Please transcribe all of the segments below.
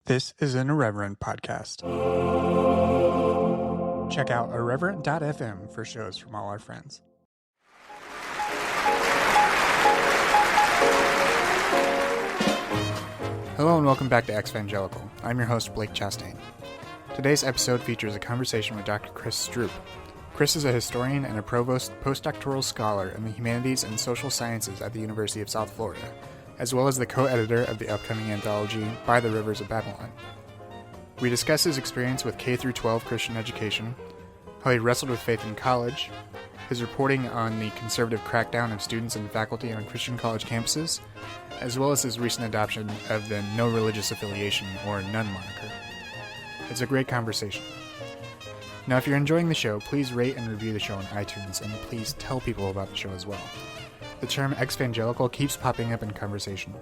This is an Irreverent podcast. Check out irreverent.fm for shows from all our friends. Hello and welcome back to Exvangelical. I'm your host, Blake Chastain. Today's episode features a conversation with Dr. Chris Stroop. Chris is a historian and a Provost postdoctoral scholar in the Humanities and Social Sciences at the University of South Florida, as well as the co-editor of the upcoming anthology, By the Rivers of Babylon. We discuss his experience with K-12 Christian education, how he wrestled with faith in college, his reporting on the conservative crackdown of students and faculty on Christian college campuses, as well as his recent adoption of the no religious affiliation or none moniker. It's a great conversation. Now, if you're enjoying the show, please rate and review the show on iTunes, and please tell people about the show as well. The term Exvangelical keeps popping up in conversation.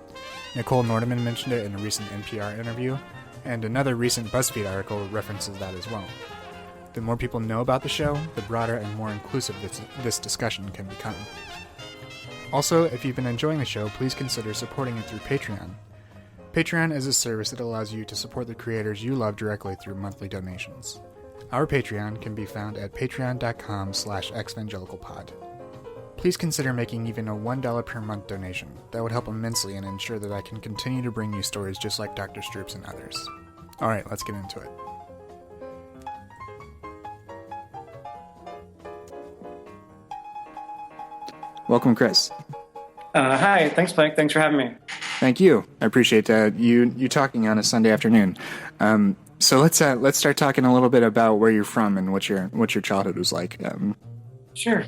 Nicole Nordeman mentioned it in a recent NPR interview, and another recent BuzzFeed article references that as well. The more people know about the show, the broader and more inclusive this discussion can become. Also, if you've been enjoying the show, please consider supporting it through Patreon. Patreon is a service that allows you to support the creators you love directly through monthly donations. Our Patreon can be found at patreon.com/exvangelicalpod. Please consider making even a $1 per month donation. That would help immensely and ensure that I can continue to bring you stories just like Dr. Stroop's and others. Alright, let's get into it. Welcome, Chris. Hi, thanks, Blake. Thanks for having me. Thank you. I appreciate you talking on a Sunday afternoon. So let's start talking a little bit about where you're from and what your childhood was like. Sure.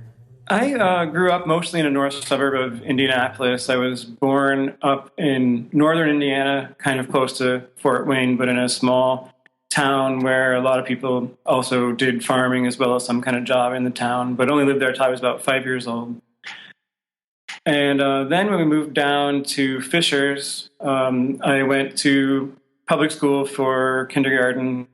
I grew up mostly in a north suburb of Indianapolis. I was born up in northern Indiana, kind of close to Fort Wayne, but in a small town where a lot of people also did farming as well as some kind of job in the town, but only lived there until I was about 5 years old. And then when we moved down to Fishers, I went to public school for kindergarten,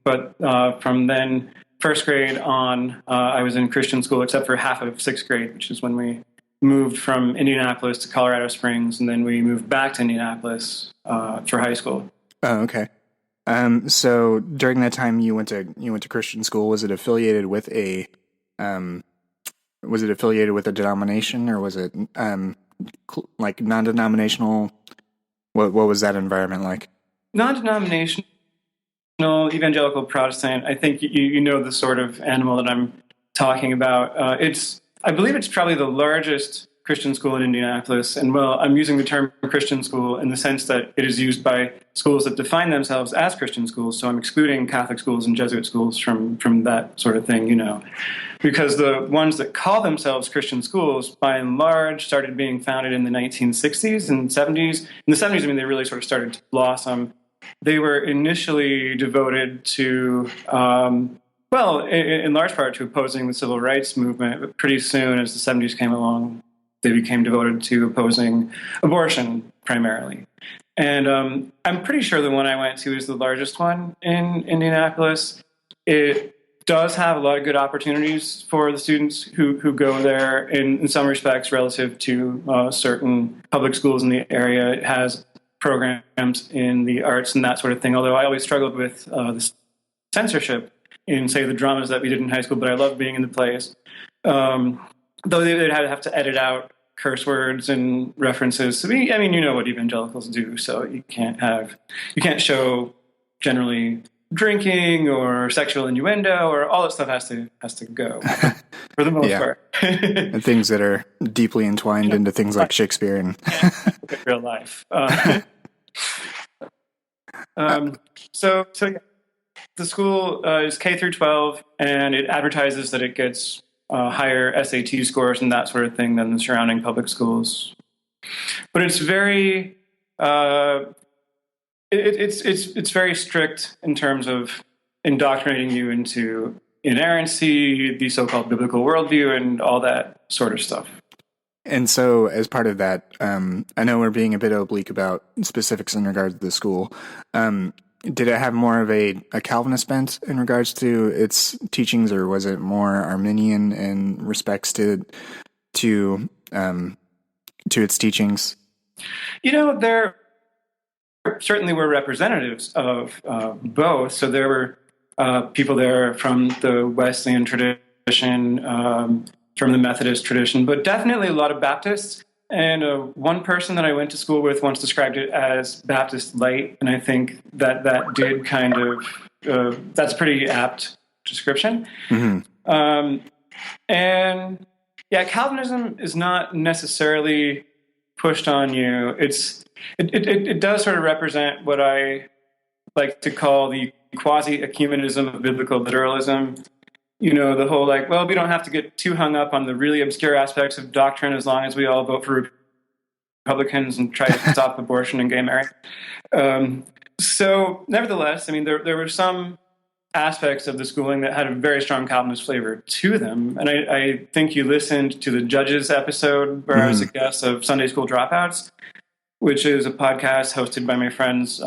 but from then first grade on, I was in Christian school except for half of sixth grade, which is when we moved from Indianapolis to Colorado Springs, and then we moved back to Indianapolis for high school. Oh, okay. So during that time, you went to Christian school. Was it affiliated with a denomination, or was it like non-denominational? What was that environment like? Non-denominational. Evangelical Protestant. I think you know the sort of animal that I'm talking about. I believe it's probably the largest Christian school in Indianapolis. And well, I'm using the term Christian school in the sense that it is used by schools that define themselves as Christian schools. So I'm excluding Catholic schools and Jesuit schools from that sort of thing, because the ones that call themselves Christian schools, by and large, started being founded in the 1960s and 70s. In the 70s, they really sort of started to blossom. They were initially devoted to, in large part to opposing the civil rights movement, but pretty soon as the 70s came along, they became devoted to opposing abortion primarily. And I'm pretty sure the one I went to is the largest one in Indianapolis. It does have a lot of good opportunities for the students who go there in some respects relative to certain public schools in the area. It has programs in the arts and that sort of thing, although I always struggled with the censorship in, say, the dramas that we did in high school, but I loved being in the plays. Though they'd have to edit out curse words and references. So you know what evangelicals do, so you can't show generally drinking or sexual innuendo, or all that stuff has to go for the most part. And things that are deeply entwined into things like Shakespeare and real life. So the school is K-12, and it advertises that it gets higher SAT scores and that sort of thing than the surrounding public schools. But it's very it's very strict in terms of indoctrinating you into inerrancy, the so-called biblical worldview, and all that sort of stuff. And so, as part of that, I know we're being a bit oblique about specifics in regards to the school. Did it have more of a Calvinist bent in regards to its teachings, or was it more Arminian in respects to its teachings? There certainly were representatives of both. So there were people there from the Wesleyan tradition, from the Methodist tradition, but definitely a lot of Baptists. And one person that I went to school with once described it as Baptist light, and I think that did kind of that's a pretty apt description. Mm-hmm. And yeah, Calvinism is not necessarily pushed on you. It does sort of represent what I like to call the quasi-ecumenism of biblical literalism. You know, the whole like, well, we don't have to get too hung up on the really obscure aspects of doctrine as long as we all vote for Republicans and try to stop abortion and gay marriage. So nevertheless, I mean, there were some aspects of the schooling that had a very strong Calvinist flavor to them. And I think you listened to the Judges episode where I was a guest of Sunday School Dropouts, which is a podcast hosted by my friends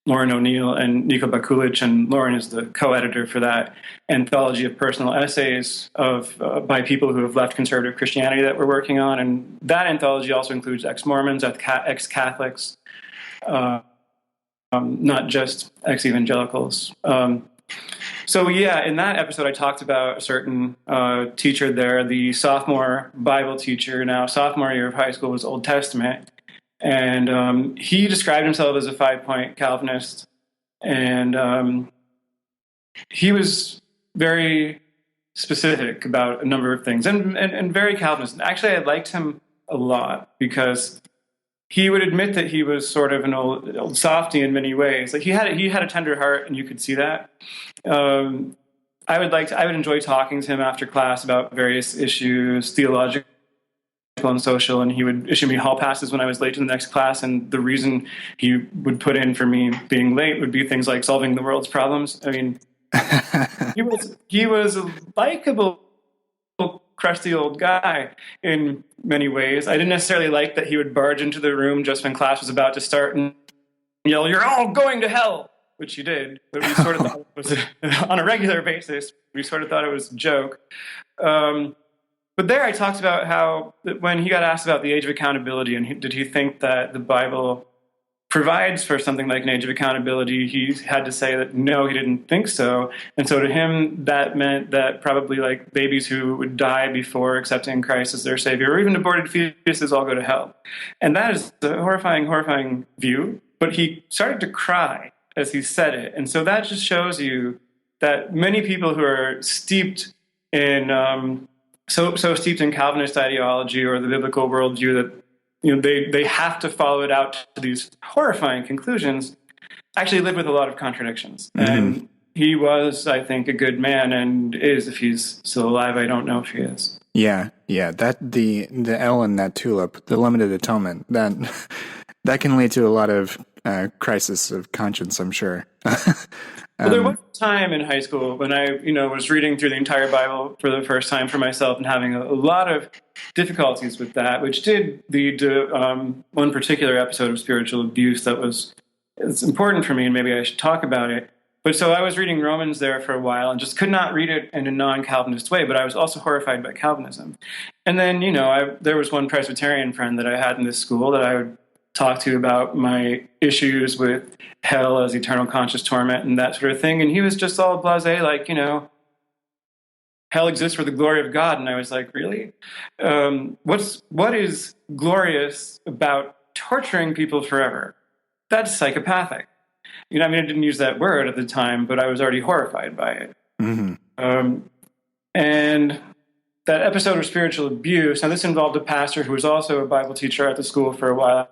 Lauren O'Neill and Nico Bakulich, and Lauren is the co-editor for that anthology of personal essays by people who have left conservative Christianity that we're working on. And that anthology also includes ex-Mormons, ex-Catholics, not just ex-evangelicals. So yeah, in that episode, I talked about a certain teacher there, the sophomore Bible teacher. Now, sophomore year of high school was Old Testament. And he described himself as a 5-point Calvinist. And he was very specific about a number of things and very Calvinist. Actually, I liked him a lot because he would admit that he was sort of an old softy in many ways. Like he had a tender heart, and you could see that. I would enjoy talking to him after class about various issues, theological and social, and he would issue me hall passes when I was late to the next class. And the reason he would put in for me being late would be things like solving the world's problems. I mean, he was a likable, crusty old guy in many ways. I didn't necessarily like that he would barge into the room just when class was about to start and yell, "You're all going to hell," which he did. But we sort of thought it was on a regular basis. We sort of thought it was a joke. But there I talked about how when he got asked about the age of accountability and did he think that the Bible provides for something like an age of accountability, he had to say that no, he didn't think so. And so to him, that meant that probably like babies who would die before accepting Christ as their savior, or even aborted fetuses, all go to hell. And that is a horrifying, horrifying view. But he started to cry as he said it. And so that just shows you that many people who are steeped in so steeped in Calvinist ideology or the biblical worldview that they have to follow it out to these horrifying conclusions, actually live with a lot of contradictions. Mm-hmm. And he was, I think, a good man, and is, if he's still alive. I don't know if he is. Yeah. That the L in that tulip, the limited atonement, that can lead to a lot of crisis of conscience, I'm sure. Well, there was a time in high school when I, was reading through the entire Bible for the first time for myself and having a lot of difficulties with that, which did lead to one particular episode of spiritual abuse it's important for me, and maybe I should talk about it. But so I was reading Romans there for a while and just could not read it in a non-Calvinist way, but I was also horrified by Calvinism. And then, there was one Presbyterian friend that I had in this school that I would talk to about my issues with hell as eternal conscious torment and that sort of thing. And he was just all blasé, like, hell exists for the glory of God. And I was like, really? What is glorious about torturing people forever? That's psychopathic. I didn't use that word at the time, but I was already horrified by it. Mm-hmm. And that episode of spiritual abuse, now this involved a pastor who was also a Bible teacher at the school for a while.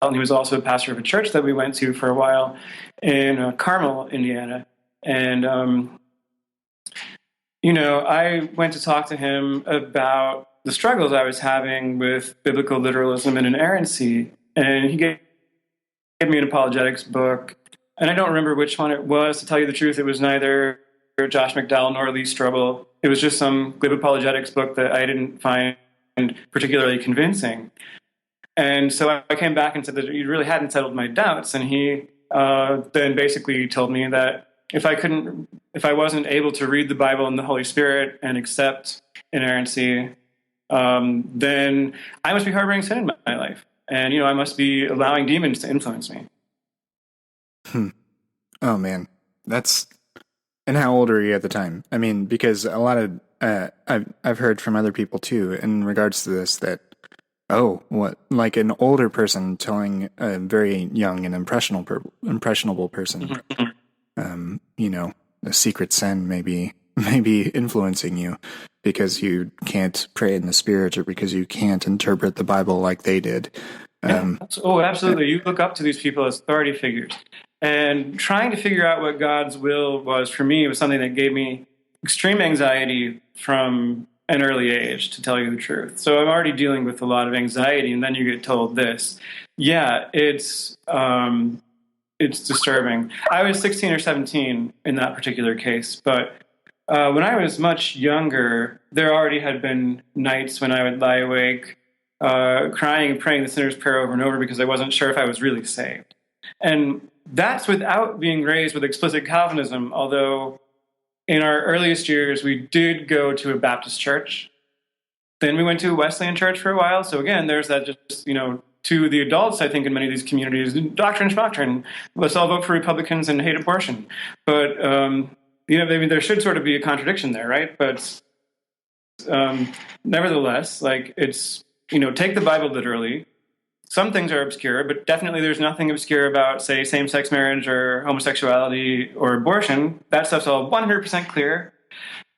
And he was also a pastor of a church that we went to for a while in Carmel, Indiana. And, I went to talk to him about the struggles I was having with biblical literalism and inerrancy. And he gave me an apologetics book. And I don't remember which one it was. To tell you the truth, it was neither Josh McDowell nor Lee Strobel. It was just some glib apologetics book that I didn't find particularly convincing. And so I came back and said that he really hadn't settled my doubts. And he then basically told me that if I wasn't able to read the Bible in the Holy Spirit and accept inerrancy, then I must be harboring sin in my life. and I must be allowing demons to influence me. Oh man, that's. And how old were you at the time? I mean, because a lot of I've heard from other people too in regards to this that what like an older person telling a very young and impressionable person, a secret sin maybe influencing you because you can't pray in the spirit or because you can't interpret the Bible like they did. Absolutely. You look up to these people as authority figures. And trying to figure out what God's will was for me was something that gave me extreme anxiety from an early age, to tell you the truth. So I'm already dealing with a lot of anxiety, and then you get told this. Yeah, it's disturbing. I was 16 or 17 in that particular case, but when I was much younger, there already had been nights when I would lie awake crying and praying the sinner's prayer over and over because I wasn't sure if I was really saved. And that's without being raised with explicit Calvinism, although in our earliest years, we did go to a Baptist church. Then we went to a Wesleyan church for a while. So again, there's that just, to the adults, I think, in many of these communities, doctrine. Let's all vote for Republicans and hate abortion. But, there should sort of be a contradiction there, right? But nevertheless, it's, take the Bible literally. Some things are obscure, but definitely there's nothing obscure about, say, same-sex marriage or homosexuality or abortion. That stuff's all 100% clear.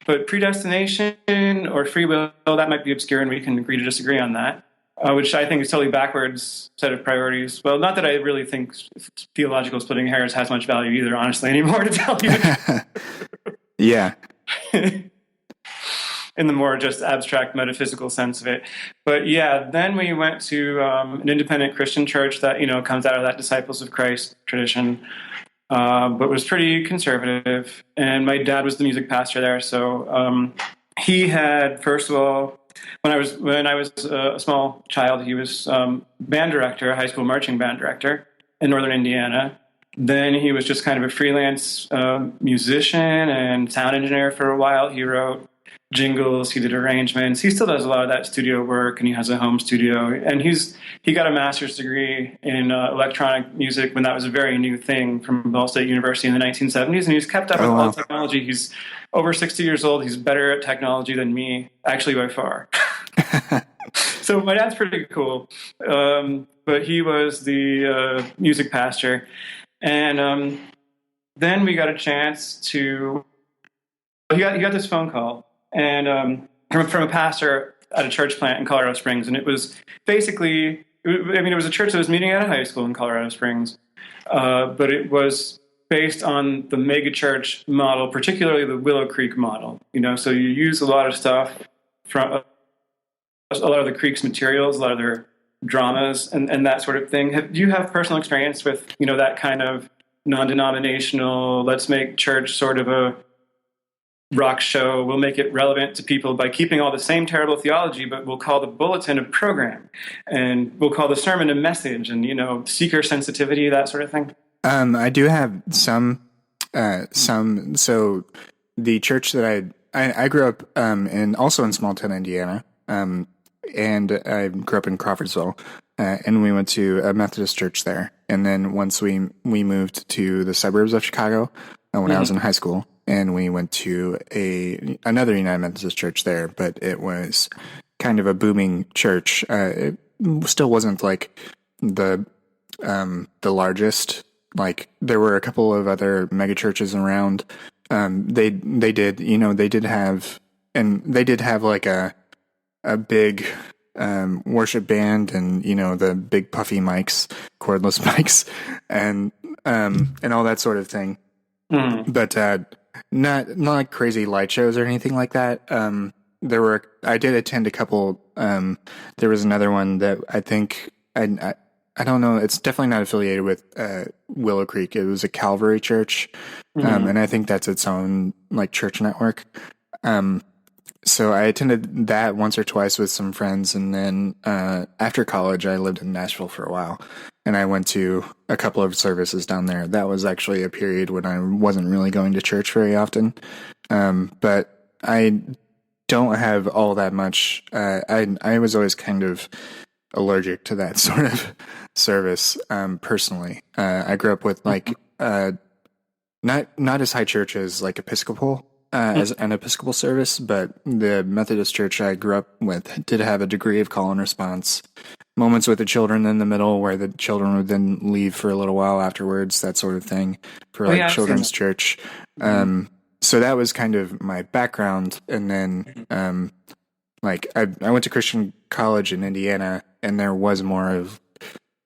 But predestination or free will, that might be obscure, and we can agree to disagree on that, which I think is totally backwards set of priorities. Well, not that I really think theological splitting hairs has much value either, honestly, anymore, to tell you. Yeah. In the more just abstract metaphysical sense of it. But yeah, then we went to an independent Christian church that, comes out of that Disciples of Christ tradition, but was pretty conservative. And my dad was the music pastor there. So he had, first of all, when I was a small child, he was band director, a high school marching band director in Northern Indiana. Then he was just kind of a freelance musician and sound engineer for a while. He wrote jingles, he did arrangements. He still does a lot of that studio work, and he has a home studio. And he got a master's degree in electronic music when that was a very new thing from Ball State University in the 1970s. And he's kept up with all technology. He's over 60 years old. He's better at technology than me, actually by far. So my dad's pretty cool. But he was the music pastor. And then we got a chance to... He got this phone call. And from a pastor at a church plant in Colorado Springs. And it was basically, it was a church that was meeting at a high school in Colorado Springs. But it was based on the megachurch model, particularly the Willow Creek model. So you use a lot of stuff from a lot of the Creek's materials, a lot of their dramas and that sort of thing. Do you have personal experience with, that kind of non-denominational, let's make church sort of a rock show? We'll make it relevant to people by keeping all the same terrible theology, but we'll call the bulletin a program, and we'll call the sermon a message, and seeker sensitivity, that sort of thing. I do have some. So the church that I grew up also in small town Indiana, and I grew up in Crawfordsville, and we went to a Methodist church there. And then once we moved to the suburbs of Chicago when I was in high school. And we went to another United Methodist church there, but it was kind of a booming church. It still wasn't like the largest. Like there were a couple of other mega churches around. They did have like a big worship band and the big puffy mics, cordless mics, and all that sort of thing. But not like crazy light shows or anything like that. I did attend a couple. There was another one that I think I don't know. It's definitely not affiliated with Willow Creek. It was a Calvary church, and I think that's its own like church network. So I attended that once or twice with some friends, and then after college, I lived in Nashville for a while, and I went to a couple of services down there. That was actually a period when I wasn't really going to church very often, but I don't have all that much. I was always kind of allergic to that sort of service. Personally, I grew up with like not as high church as like Episcopal. As an Episcopal service, but the Methodist church I grew up with did have a degree of call and response. Moments with the children in the middle where the children would then leave for a little while afterwards, that sort of thing, for like children's church. So that was kind of my background. And then like I went to Christian college in Indiana, and there was more of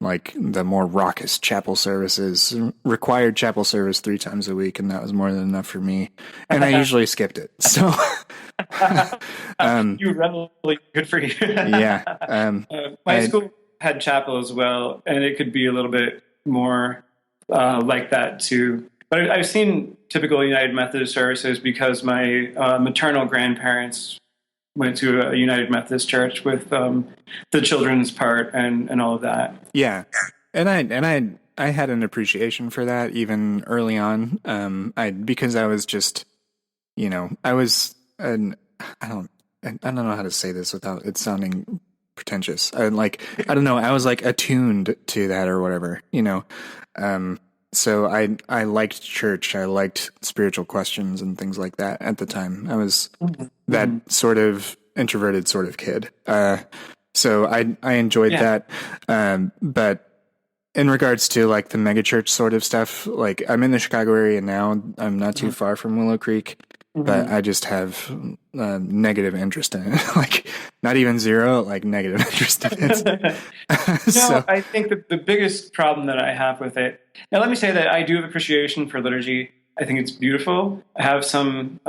like the more raucous chapel services, required chapel service 3 times a week, and that was more than enough for me. And I usually skipped it. So you really good for you. Yeah. My school had chapel as well, and it could be a little bit more like that too. But I've seen typical United Methodist services because my maternal grandparents went to a United Methodist church with the children's part and all of that. Yeah, and I had an appreciation for that even early on. Because I was just, I was I don't know how to say this without it sounding pretentious. I don't know. I was like attuned to that or whatever, So I liked church. I liked spiritual questions and things like that at the time. I was that sort of introverted sort of kid. So I enjoyed that. But in regards to like the megachurch sort of stuff, like I'm in the Chicago area now. I'm not too far from Willow Creek, but I just have negative interest in it. Like not even zero, like negative interest in it. So I think that the biggest problem that I have with it. Now, let me say that I do have appreciation for liturgy. I think it's beautiful. I have some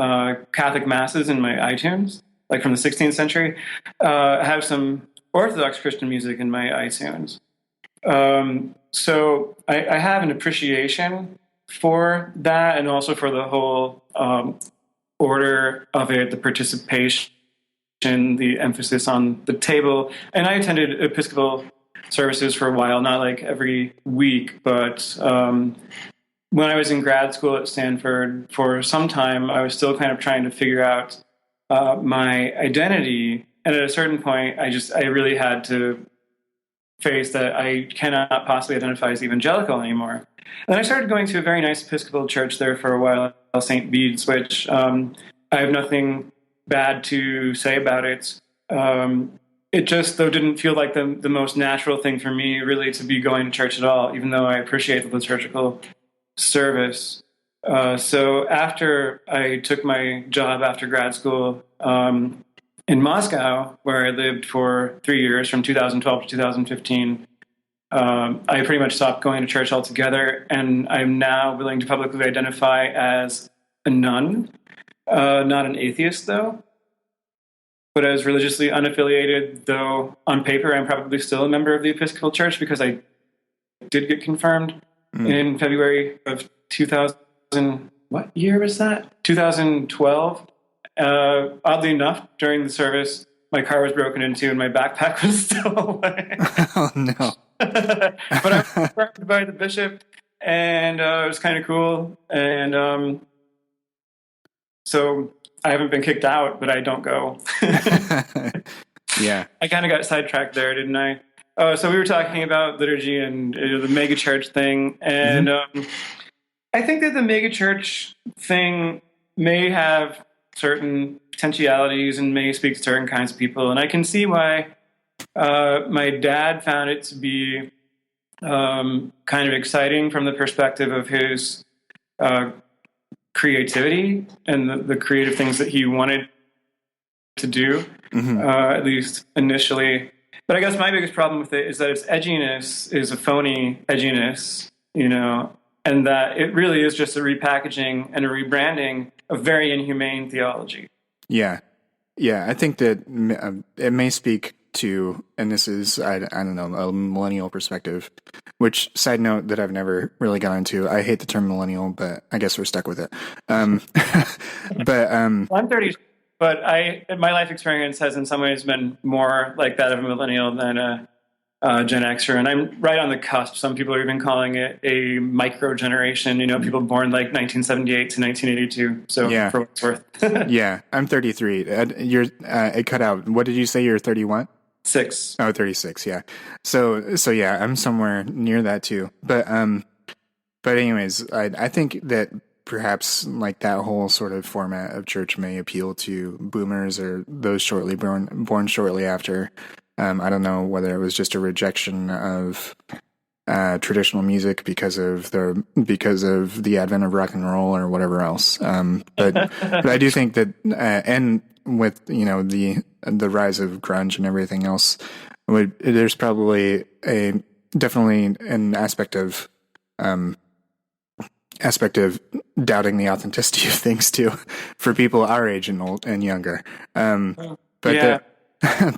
Catholic masses in my iTunes, like from the 16th century. I have some Orthodox Christian music in my iTunes. So I have an appreciation for that, and also for the whole order of it, the participation, the emphasis on the table. And I attended Episcopal services for a while, not like every week, but when I was in grad school at Stanford for some time, I was still kind of trying to figure out my identity. And at a certain point, I really had to face that I cannot possibly identify as evangelical anymore. And I started going to a very nice Episcopal church there for a while, St. Bede's, which I have nothing bad to say about it. It just, though, didn't feel like the most natural thing for me, really, to be going to church at all, even though I appreciate the liturgical service. So after I took my job after grad school in Moscow, where I lived for 3 years, from 2012 to 2015, I pretty much stopped going to church altogether, and I'm now willing to publicly identify as a nun, not an atheist, though, but as religiously unaffiliated, though on paper I'm probably still a member of the Episcopal Church because I did get confirmed in February of 2000. What year was that? 2012. Oddly enough, during the service, my car was broken into and my backpack was still away. Oh, no. But I was confirmed by the bishop, and it was kind of cool. And so I haven't been kicked out, but I don't go. Yeah. I kind of got sidetracked there, didn't I? So we were talking about liturgy and the megachurch thing. And I think that the megachurch thing may have certain potentialities and may speak to certain kinds of people. And I can see why my dad found it to be kind of exciting from the perspective of his creativity and the creative things that he wanted to do, at least initially. But I guess my biggest problem with it is that its edginess is a phony edginess, and that it really is just a repackaging and a rebranding of very inhumane theology. Yeah. Yeah, I think that it may speak to, and this is, I don't know, a millennial perspective, which, side note, that I've never really gone into. I hate the term millennial, but I guess we're stuck with it. But I'm 30, but my life experience has in some ways been more like that of a millennial than a Gen Xer, and I'm right on the cusp. Some people are even calling it a micro generation, people born like 1978 to 1982. So yeah. For what it's worth. Yeah, I'm 33. It cut out. What did you say? You're 31? 36. Oh, 36, yeah. So yeah, I'm somewhere near that too. But anyways, I think that perhaps like that whole sort of format of church may appeal to boomers or those born shortly after. I don't know whether it was just a rejection of traditional music because of the advent of rock and roll or whatever else. But I do think that and with the rise of grunge and everything else, there's probably definitely an aspect of doubting the authenticity of things too, for people our age and younger. But Yeah.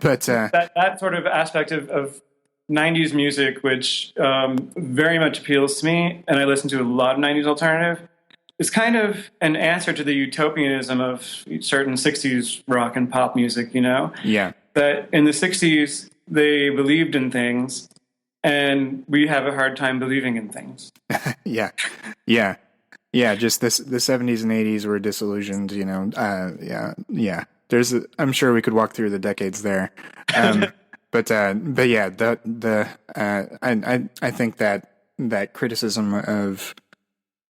but that sort of aspect of 90s music, which very much appeals to me, and I listen to a lot of 90s alternative, is kind of an answer to the utopianism of certain 60s rock and pop music, Yeah. That in the 60s, they believed in things, and we have a hard time believing in things. Yeah. Just the 70s and 80s were disillusioned, Yeah. I'm sure we could walk through the decades there. But yeah, I think that criticism of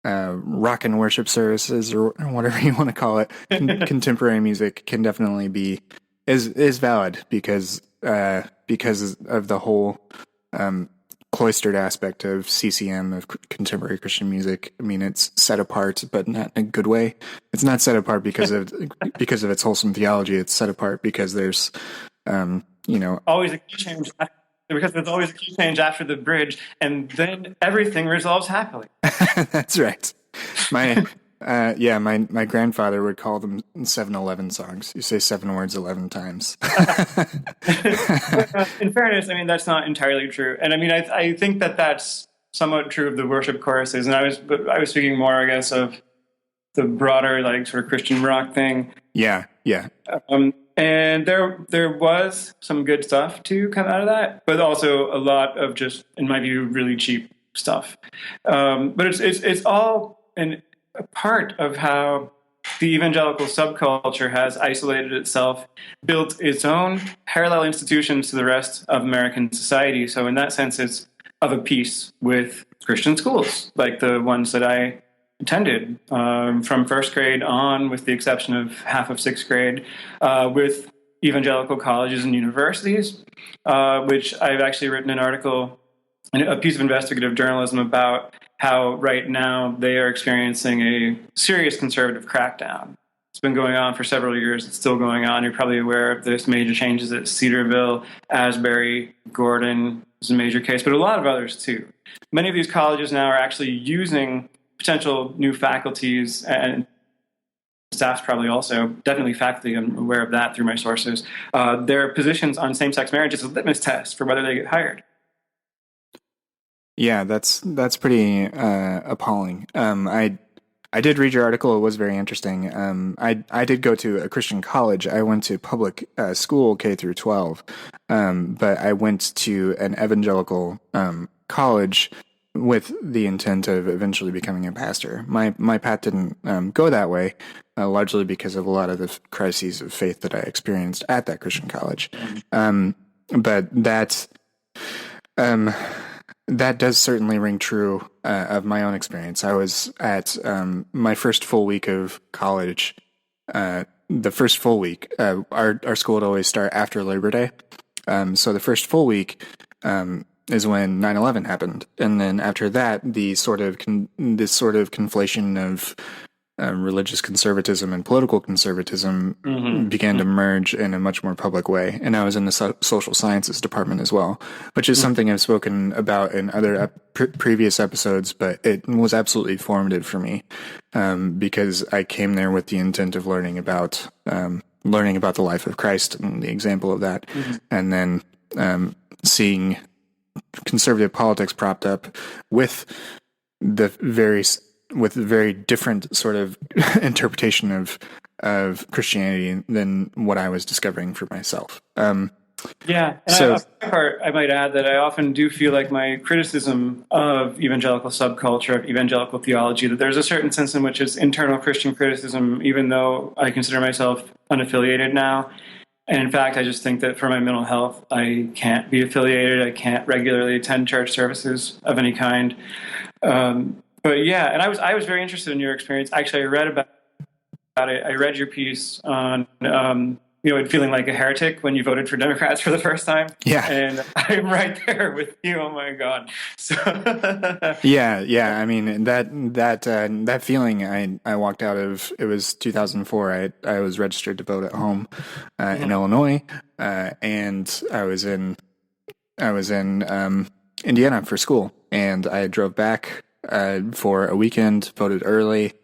rock and worship services or whatever you want to call it, contemporary music can definitely is valid because of the whole cloistered aspect of CCM, of contemporary Christian music. I mean, it's set apart, but not in a good way. It's not set apart because of its wholesome theology. It's set apart because there's always a key change, because there's always a key change after the bridge, and then everything resolves happily. That's right. My grandfather would call them 7-11 songs. You say 7 words 11 times. In fairness, I mean, that's not entirely true. And I mean, I think that that's somewhat true of the worship choruses. And I was speaking more, I guess, of the broader, like, sort of Christian rock thing. Yeah. And there was some good stuff to come out of that, but also a lot of just, in my view, really cheap stuff. But it's all a part of how the evangelical subculture has isolated itself, built its own parallel institutions to the rest of American society. So in that sense, it's of a piece with Christian schools, like the ones that I attended from first grade on, with the exception of half of sixth grade, with evangelical colleges and universities, which I've actually written an article, a piece of investigative journalism about how right now they are experiencing a serious conservative crackdown. It's been going on for several years. It's still going on. You're probably aware of this major changes at Cedarville, Asbury, Gordon is a major case, but a lot of others too. Many of these colleges now are actually using potential new faculties, and staff's probably also, definitely faculty, I'm aware of that through my sources, their positions on same-sex marriage as a litmus test for whether they get hired. Yeah, that's pretty appalling. I did read your article. It was very interesting. I did go to a Christian college. I went to public school K through 12, but I went to an evangelical college with the intent of eventually becoming a pastor. My path didn't go that way, largely because of a lot of the crises of faith that I experienced at that Christian college. But that does certainly ring true of my own experience. I was at my first full week of college. The first full week, our school would always start after Labor Day. So the first full week is when 9/11 happened, and then after that, this sort of conflation of religious conservatism and political conservatism began to merge in a much more public way. And I was in the social sciences department as well, which is something I've spoken about in other previous episodes, but it was absolutely formative for me because I came there with the intent of learning about the life of Christ and the example of that, and then seeing conservative politics propped up with very different sort of interpretation of Christianity than what I was discovering for myself. Yeah, and I might add that I often do feel like my criticism of evangelical subculture, of evangelical theology, that there's a certain sense in which it's internal Christian criticism, even though I consider myself unaffiliated now. And in fact, I just think that for my mental health, I can't be affiliated. I can't regularly attend church services of any kind. But yeah, and I was very interested in your experience. Actually, I read about it. I read your piece on feeling like a heretic when you voted for Democrats for the first time. Yeah. And I'm right there with you. Oh my God. So Yeah. I mean, that feeling I walked out of, it was 2004. I was registered to vote at home in Illinois, and I was in Indiana for school, and I drove back for a weekend, voted early.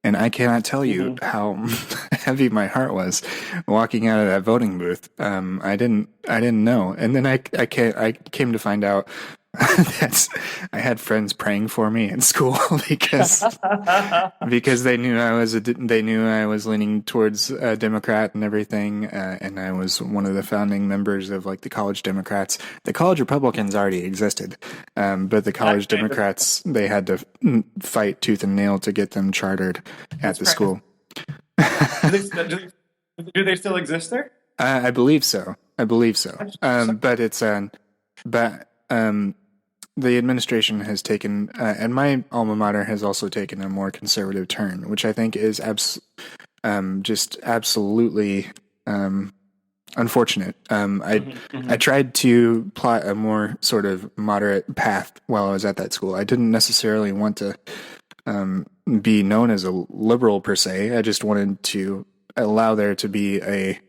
And I cannot tell you how heavy my heart was walking out of that voting booth. I didn't know. And then I came to find out that I had friends praying for me in school because they knew I was leaning towards a Democrat and everything, and I was one of the founding members of like the college Democrats. The college Republicans already existed, but the college Democrats, they had to fight tooth and nail to get them chartered at the school. Do they still exist there? I believe so. But the administration has taken, and my alma mater has also taken a more conservative turn, which I think is just absolutely unfortunate. I tried to plot a more sort of moderate path while I was at that school. I didn't necessarily want to be known as a liberal per se. I just wanted to allow there to be a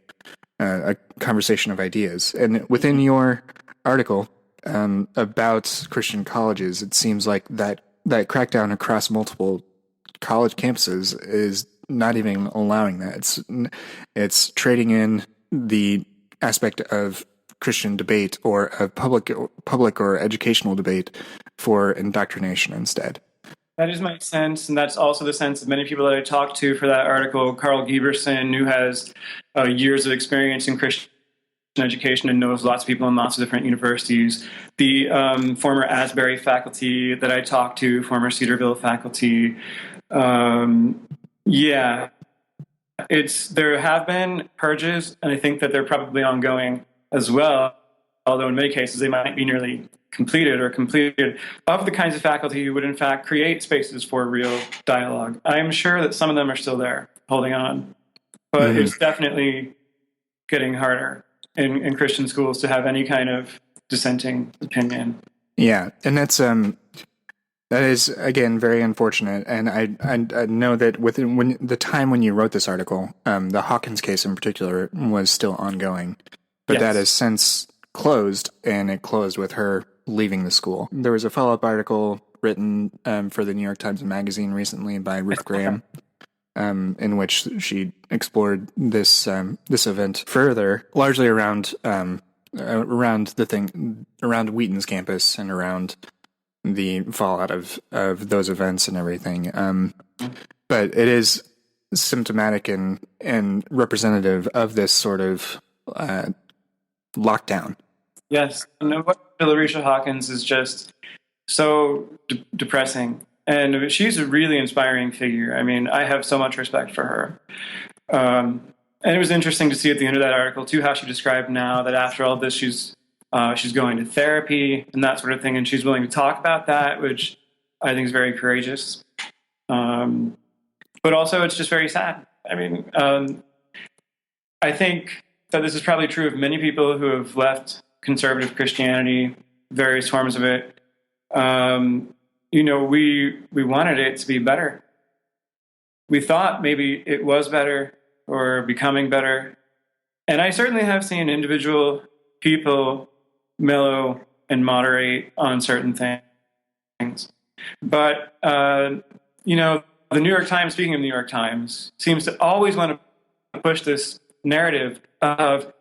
conversation of ideas. And within your article about Christian colleges, it seems like that crackdown across multiple college campuses is not even allowing that. It's trading in the aspect of Christian debate or of public or educational debate for indoctrination instead. That is my sense, and that's also the sense of many people that I talked to for that article. Carl Giberson, who has years of experience in Christian education and knows lots of people in lots of different universities. The former Asbury faculty that I talked to, former Cedarville faculty. There have been purges, and I think that they're probably ongoing as well, although in many cases they might be nearly completed of the kinds of faculty who would in fact create spaces for real dialogue. I'm sure that some of them are still there holding on, but it's definitely getting harder in Christian schools to have any kind of dissenting opinion. Yeah, and that is again very unfortunate. And I know that when the time when you wrote this article, the Hawkins case in particular was still ongoing, but that has since closed, and it closed with her leaving the school. There was a follow-up article written for the New York Times Magazine recently by Ruth Graham, in which she explored this event further, largely around Wheaton's campus and around the fallout of those events and everything. But it is symptomatic and representative of this sort of lockdown. Yes, and what Valeria Hawkins is just so depressing. And she's a really inspiring figure. I mean, I have so much respect for her. And it was interesting to see at the end of that article, too, how she described now that after all this, she's going to therapy and that sort of thing, and she's willing to talk about that, which I think is very courageous. But also, it's just very sad. I mean, I think that this is probably true of many people who have left conservative Christianity, various forms of it. We wanted it to be better. We thought maybe it was better or becoming better. And I certainly have seen individual people mellow and moderate on certain things. But, the New York Times, speaking of New York Times, seems to always want to push this narrative of,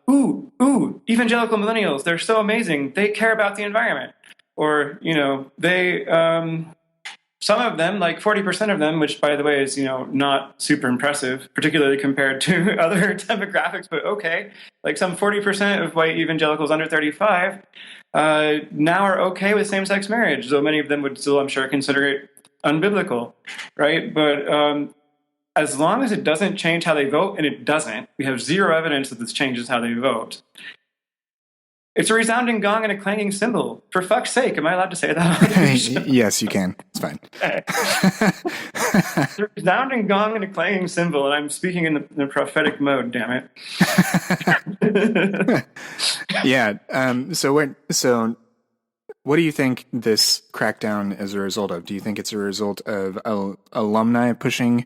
evangelical millennials, they're so amazing. They care about the environment. Or, some of them, like 40% of them, which, by the way, is, not super impressive, particularly compared to other demographics, but okay. Like some 40% of white evangelicals under 35 now are okay with same-sex marriage, though many of them would still, I'm sure, consider it unbiblical, right? But as long as it doesn't change how they vote, and it doesn't, we have zero evidence that this changes how they vote. It's a resounding gong and a clanging cymbal. For fuck's sake, am I allowed to say that? Yes, you can. It's fine. It's a resounding gong and a clanging cymbal, and I'm speaking in the prophetic mode, damn it. Yeah. So what do you think this crackdown is a result of? Do you think it's a result of alumni pushing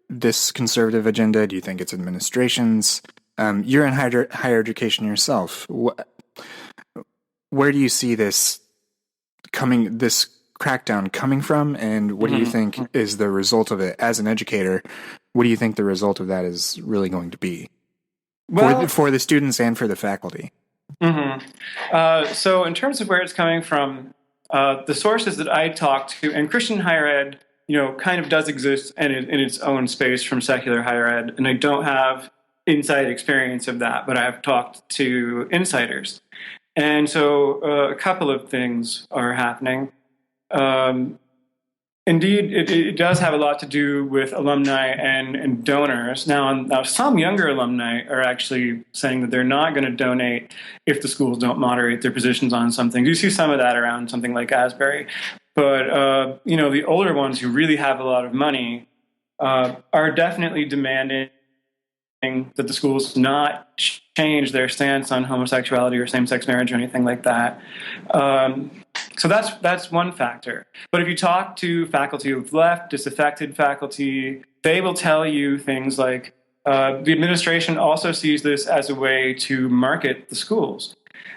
this conservative agenda? Do you think it's administrations? You're in higher education yourself. Where do you see this crackdown coming from, and what do you think is the result of it? As an educator, what do you think the result of that is really going to be for the students and for the faculty? So in terms of where it's coming from, the sources that I talk to, and Christian higher ed, kind of does exist in its own space from secular higher ed, and I don't have inside experience of that, but I've talked to insiders. And so a couple of things are happening. Indeed, it does have a lot to do with alumni and donors. Now, some younger alumni are actually saying that they're not going to donate if the schools don't moderate their positions on something. You see some of that around something like Asbury. But, the older ones who really have a lot of money are definitely demanding that the schools not change their stance on homosexuality or same-sex marriage or anything like that. So that's one factor. But if you talk to faculty who've left, disaffected faculty, they will tell you things like the administration also sees this as a way to market the schools.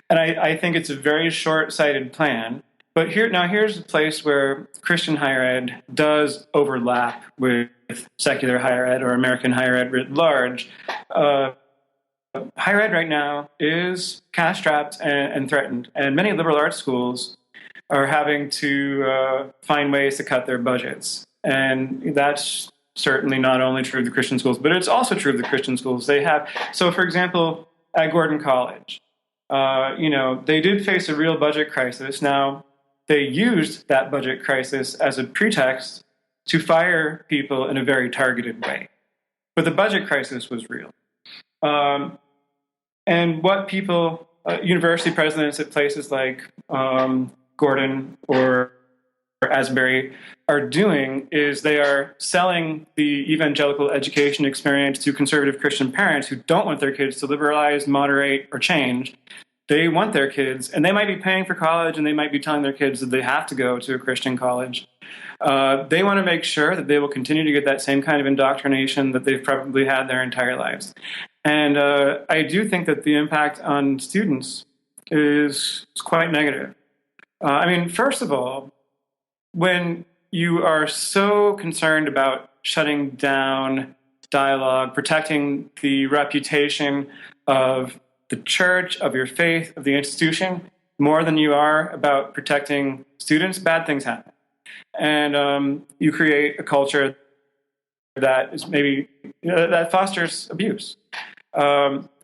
And I think it's a very short-sighted plan. But here's a place where Christian higher ed does overlap with secular higher ed or American higher ed writ large. Higher ed right now is cash-strapped and threatened, and many liberal arts schools are having to find ways to cut their budgets. And that's certainly not only true of the Christian schools, but it's also true of the Christian schools. So for example, at Gordon College, they did face a real budget crisis. Now, they used that budget crisis as a pretext to fire people in a very targeted way. But the budget crisis was real. And what people, university presidents at places like Gordon or Asbury are doing is they are selling the evangelical education experience to conservative Christian parents who don't want their kids to liberalize, moderate, or change. They want their kids, and they might be paying for college, and they might be telling their kids that they have to go to a Christian college. They want to make sure that they will continue to get that same kind of indoctrination that they've probably had their entire lives. And I do think that the impact on students is quite negative. First of all, when you are so concerned about shutting down dialogue, protecting the reputation of the church, of your faith, of the institution, more than you are about protecting students, bad things happen. And you create a culture that is that fosters abuse.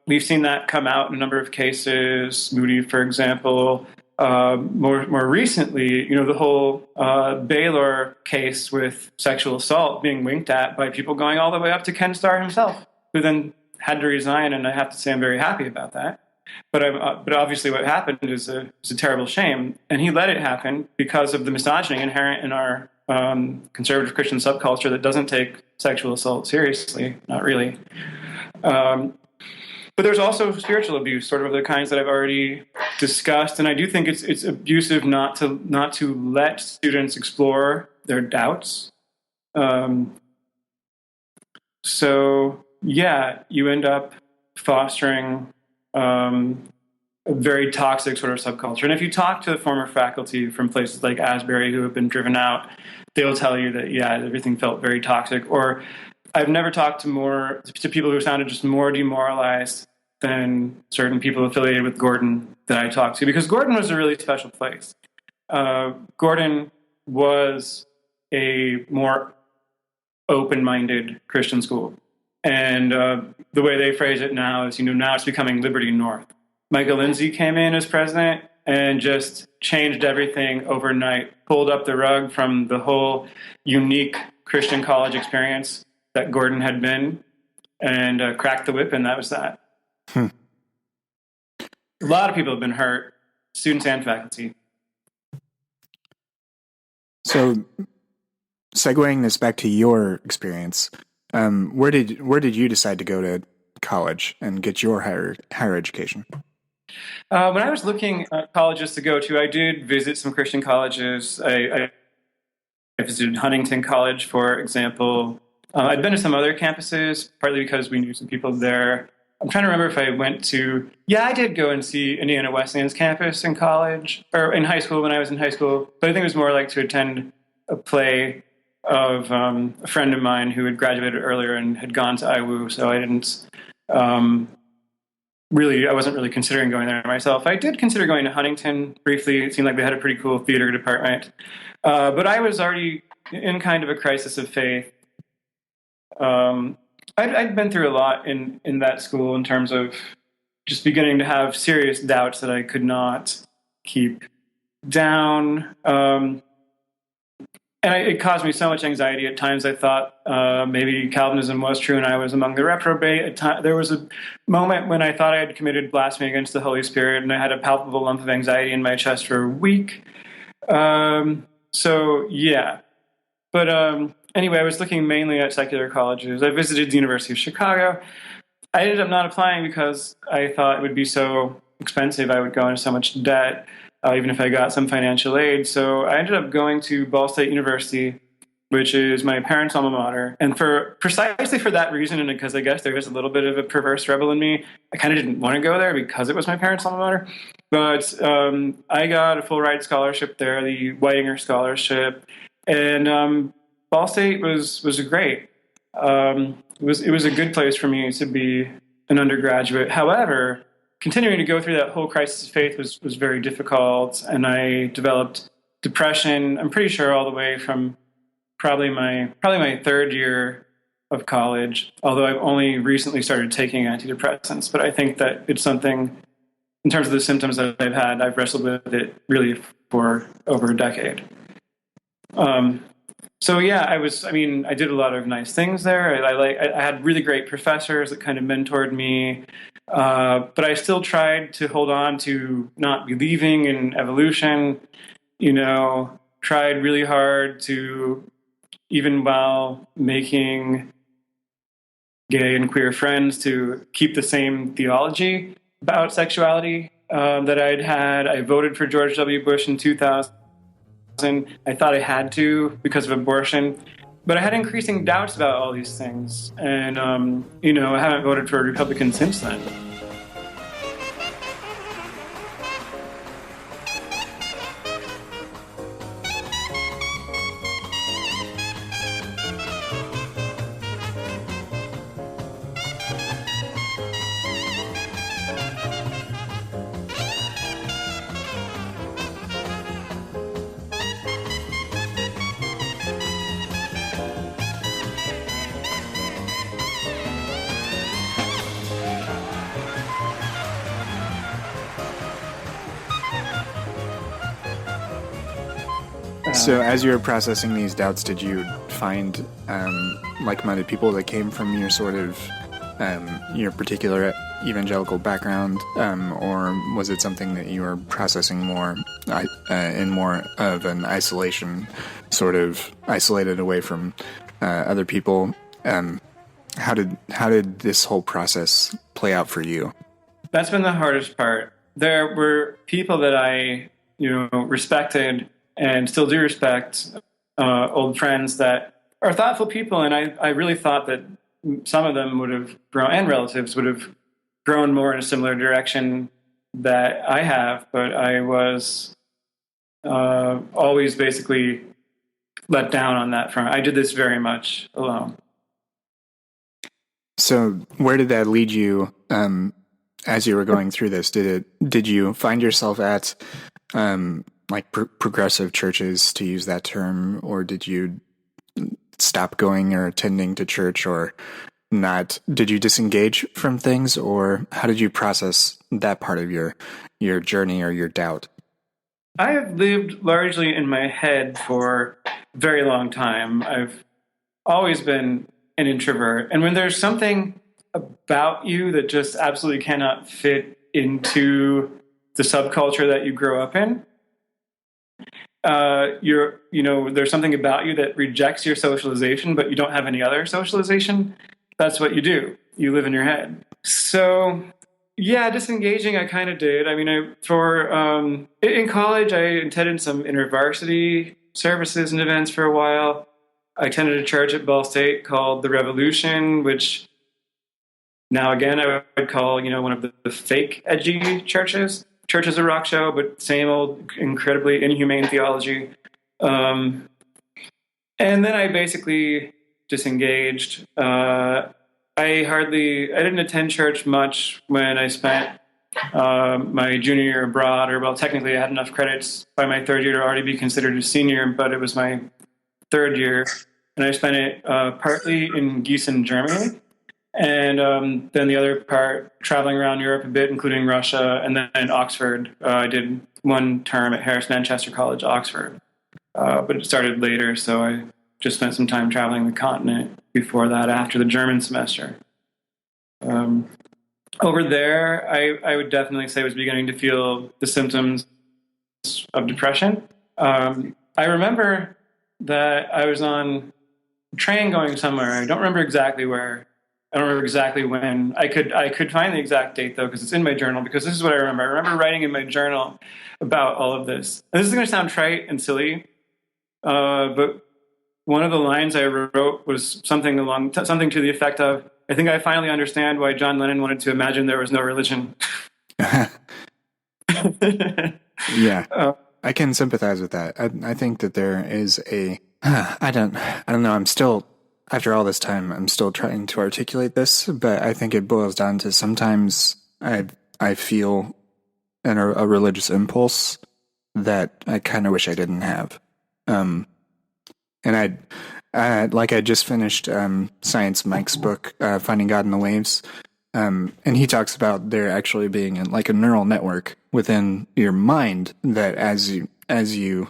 We've seen that come out in a number of cases. Moody, for example. More recently, the whole Baylor case with sexual assault being winked at by people going all the way up to Ken Starr himself, who then had to resign, and I have to say I'm very happy about that. But obviously what happened is a terrible shame, and he let it happen because of the misogyny inherent in our conservative Christian subculture that doesn't take sexual assault seriously, not really. But there's also spiritual abuse, sort of the kinds that I've already discussed, and I do think it's abusive not to let students explore their doubts. So yeah, you end up fostering a very toxic sort of subculture. And if you talk to the former faculty from places like Asbury who have been driven out, they'll tell you that everything felt very toxic. Or I've never talked to people who sounded just more demoralized than certain people affiliated with Gordon that I talked to, because Gordon was a really special place. Gordon was a more open-minded Christian school. And the way they phrase it now is, now it's becoming Liberty North. Michael Lindsay came in as president and just changed everything overnight, pulled up the rug from the whole unique Christian college experience, that Gordon had been, and cracked the whip, and that was that. Hmm. A lot of people have been hurt, students and faculty. So, segueing this back to your experience, where did you decide to go to college and get your higher education? When I was looking at colleges to go to, I did visit some Christian colleges. I visited Huntington College, for example. I'd been to some other campuses, partly because we knew some people there. I'm trying to remember if I went to... Yeah, I did go and see Indiana Wesleyan's campus in college, or in high school when I was in high school. But I think it was more like to attend a play of a friend of mine who had graduated earlier and had gone to IWU, so I didn't... I wasn't really considering going there myself. I did consider going to Huntington briefly. It seemed like they had a pretty cool theater department. But I was already in kind of a crisis of faith. I'd been through a lot in that school in terms of just beginning to have serious doubts that I could not keep down. And it caused me so much anxiety. At times I thought maybe Calvinism was true and I was among the reprobate. There was a moment when I thought I had committed blasphemy against the Holy Spirit, and I had a palpable lump of anxiety in my chest for a week. So, yeah. But anyway, I was looking mainly at secular colleges. I visited the University of Chicago. I ended up not applying because I thought it would be so expensive. I would go into so much debt. Even if I got some financial aid. So I ended up going to Ball State University, which is my parents' alma mater. And precisely for that reason, and because I guess there is a little bit of a perverse rebel in me, I kind of didn't want to go there because it was my parents' alma mater. But I got a full ride scholarship there, the Whitinger Scholarship. And Ball State was great. It was a good place for me to be an undergraduate. However, continuing to go through that whole crisis of faith was very difficult, and I developed depression. I'm pretty sure all the way from probably my third year of college. Although I've only recently started taking antidepressants, but I think that it's something in terms of the symptoms that I've had. I've wrestled with it really for over a decade. So yeah, I did a lot of nice things there. I had really great professors that kind of mentored me. But I still tried to hold on to not believing in evolution, tried really hard to, even while making gay and queer friends, to keep the same theology about sexuality that I'd had. I voted for George W. Bush in 2000. I thought I had to because of abortion. But I had increasing doubts about all these things. And, I haven't voted for a Republican since then. So as you were processing these doubts, did you find like-minded people that came from your sort of your particular evangelical background, or was it something that you were processing more in more of an isolation, sort of isolated away from other people? How did this whole process play out for you? That's been the hardest part. There were people that I respected and still do respect, old friends that are thoughtful people, and I really thought that some of them would have grown, and relatives would have grown more in a similar direction that I have, but I was always basically let down on that front. I did this very much alone. So where did that lead you as you were going through this? Did you find yourself at progressive churches, to use that term, or did you stop going or attending to church, or not? Did you disengage from things, or how did you process that part of your journey or your doubt? I have lived largely in my head for a very long time. I've always been an introvert. And when there's something about you that just absolutely cannot fit into the subculture that you grow up in, there's something about you that rejects your socialization, but you don't have any other socialization. That's what you do. You live in your head. So, yeah, disengaging, I kind of did. I mean, in college, I attended some intervarsity services and events for a while. I attended a church at Ball State called The Revolution, which now again I would call, one of the fake edgy churches. Church is a rock show, but same old incredibly inhumane theology. And then I basically disengaged. I didn't attend church much when I spent my junior year abroad, technically I had enough credits by my third year to already be considered a senior, but it was my third year, and I spent it partly in Gießen, Germany, and then the other part traveling around Europe a bit, including Russia, and then in Oxford. I did one term at Harris Manchester College, Oxford, but it started later, so I just spent some time traveling the continent before that, after the German semester. Over there, I would definitely say I was beginning to feel the symptoms of depression. I remember that I was on a train going somewhere. I don't remember exactly where. I don't remember exactly when. I could find the exact date, though, because it's in my journal, because this is what I remember. I remember writing in my journal about all of this. And this is going to sound trite and silly, but one of the lines I wrote was something to the effect of, I think I finally understand why John Lennon wanted to imagine there was no religion. Yeah, I can sympathize with that. I think that there is I don't know. I'm still, after all this time, I'm still trying to articulate this, but I think it boils down to sometimes I feel a religious impulse that I kind of wish I didn't have. And I just finished Science Mike's book, Finding God in the Waves, and he talks about there actually being a neural network within your mind that as you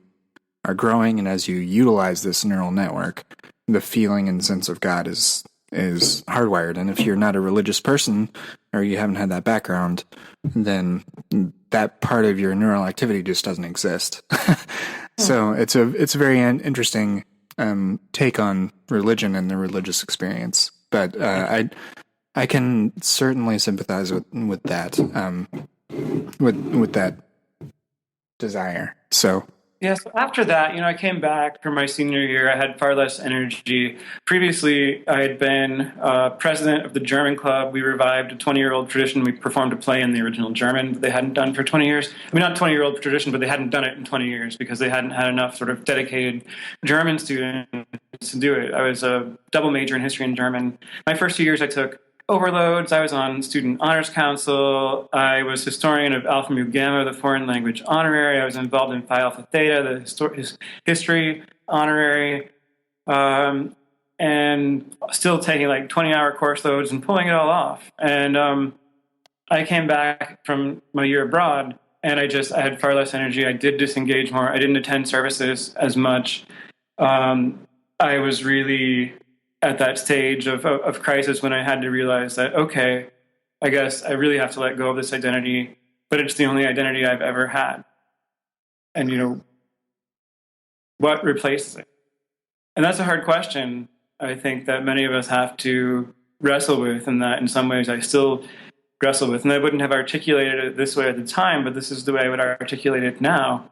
are growing and as you utilize this neural network, the feeling and sense of God is hardwired. And if you're not a religious person or you haven't had that background, then that part of your neural activity just doesn't exist. So it's a very interesting take on religion and the religious experience, but I can certainly sympathize with that with that desire. So yeah. So after that, I came back for my senior year. I had far less energy. Previously, I had been president of the German club. We revived a 20-year-old tradition. We performed a play in the original German that they hadn't done for 20 years. I mean, not 20-year-old tradition, but they hadn't done it in 20 years because they hadn't had enough sort of dedicated German students to do it. I was a double major in history and German. My first 2 years, I took overloads. I was on student honors council. I was historian of Alpha Mu Gamma, the foreign language honorary. I was involved in Phi Alpha Theta, the history honorary, and still taking 20-hour course loads and pulling it all off. And I came back from my year abroad, and I had far less energy. I did disengage more. I didn't attend services as much. I was really at that stage of crisis when I had to realize that, okay, I guess I really have to let go of this identity, but it's the only identity I've ever had. And, what replaces it? And that's a hard question, I think, that many of us have to wrestle with, and that in some ways I still wrestle with. And I wouldn't have articulated it this way at the time, but this is the way I would articulate it now.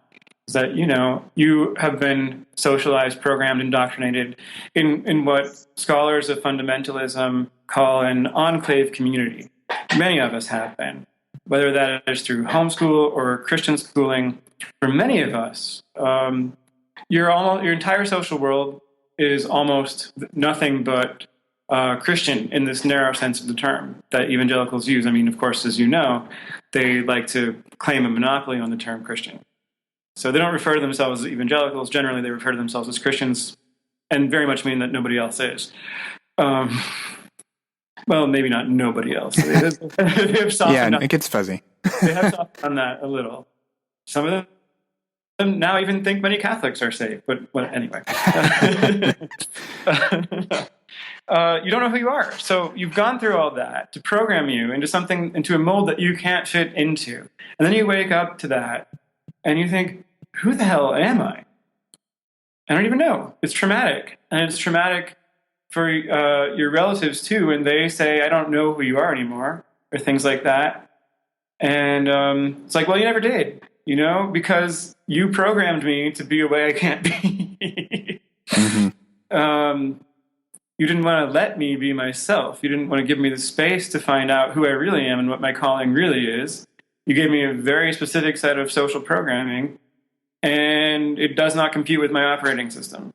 Is that, you have been socialized, programmed, indoctrinated in what scholars of fundamentalism call an enclave community. Many of us have been, whether that is through homeschool or Christian schooling. For many of us, your entire social world is almost nothing but Christian in this narrow sense of the term that evangelicals use. I mean, of course, as you know, they like to claim a monopoly on the term Christian. So they don't refer to themselves as evangelicals. Generally, they refer to themselves as Christians, and very much mean that nobody else is. Well, maybe not nobody else. They have softened it gets fuzzy. They have softened on that a little. Some of them now even think many Catholics are safe, but anyway. you don't know who you are. So you've gone through all that to program you into a mold that you can't fit into. And then you wake up to that and you think, who the hell am I? I don't even know. It's traumatic. And it's traumatic for your relatives too, when they say, I don't know who you are anymore, or things like that. And it's like, well, you never did, because you programmed me to be a way I can't be. Mm-hmm. You didn't want to let me be myself. You didn't want to give me the space to find out who I really am and what my calling really is. You gave me a very specific set of social programming, and it does not compute with my operating system.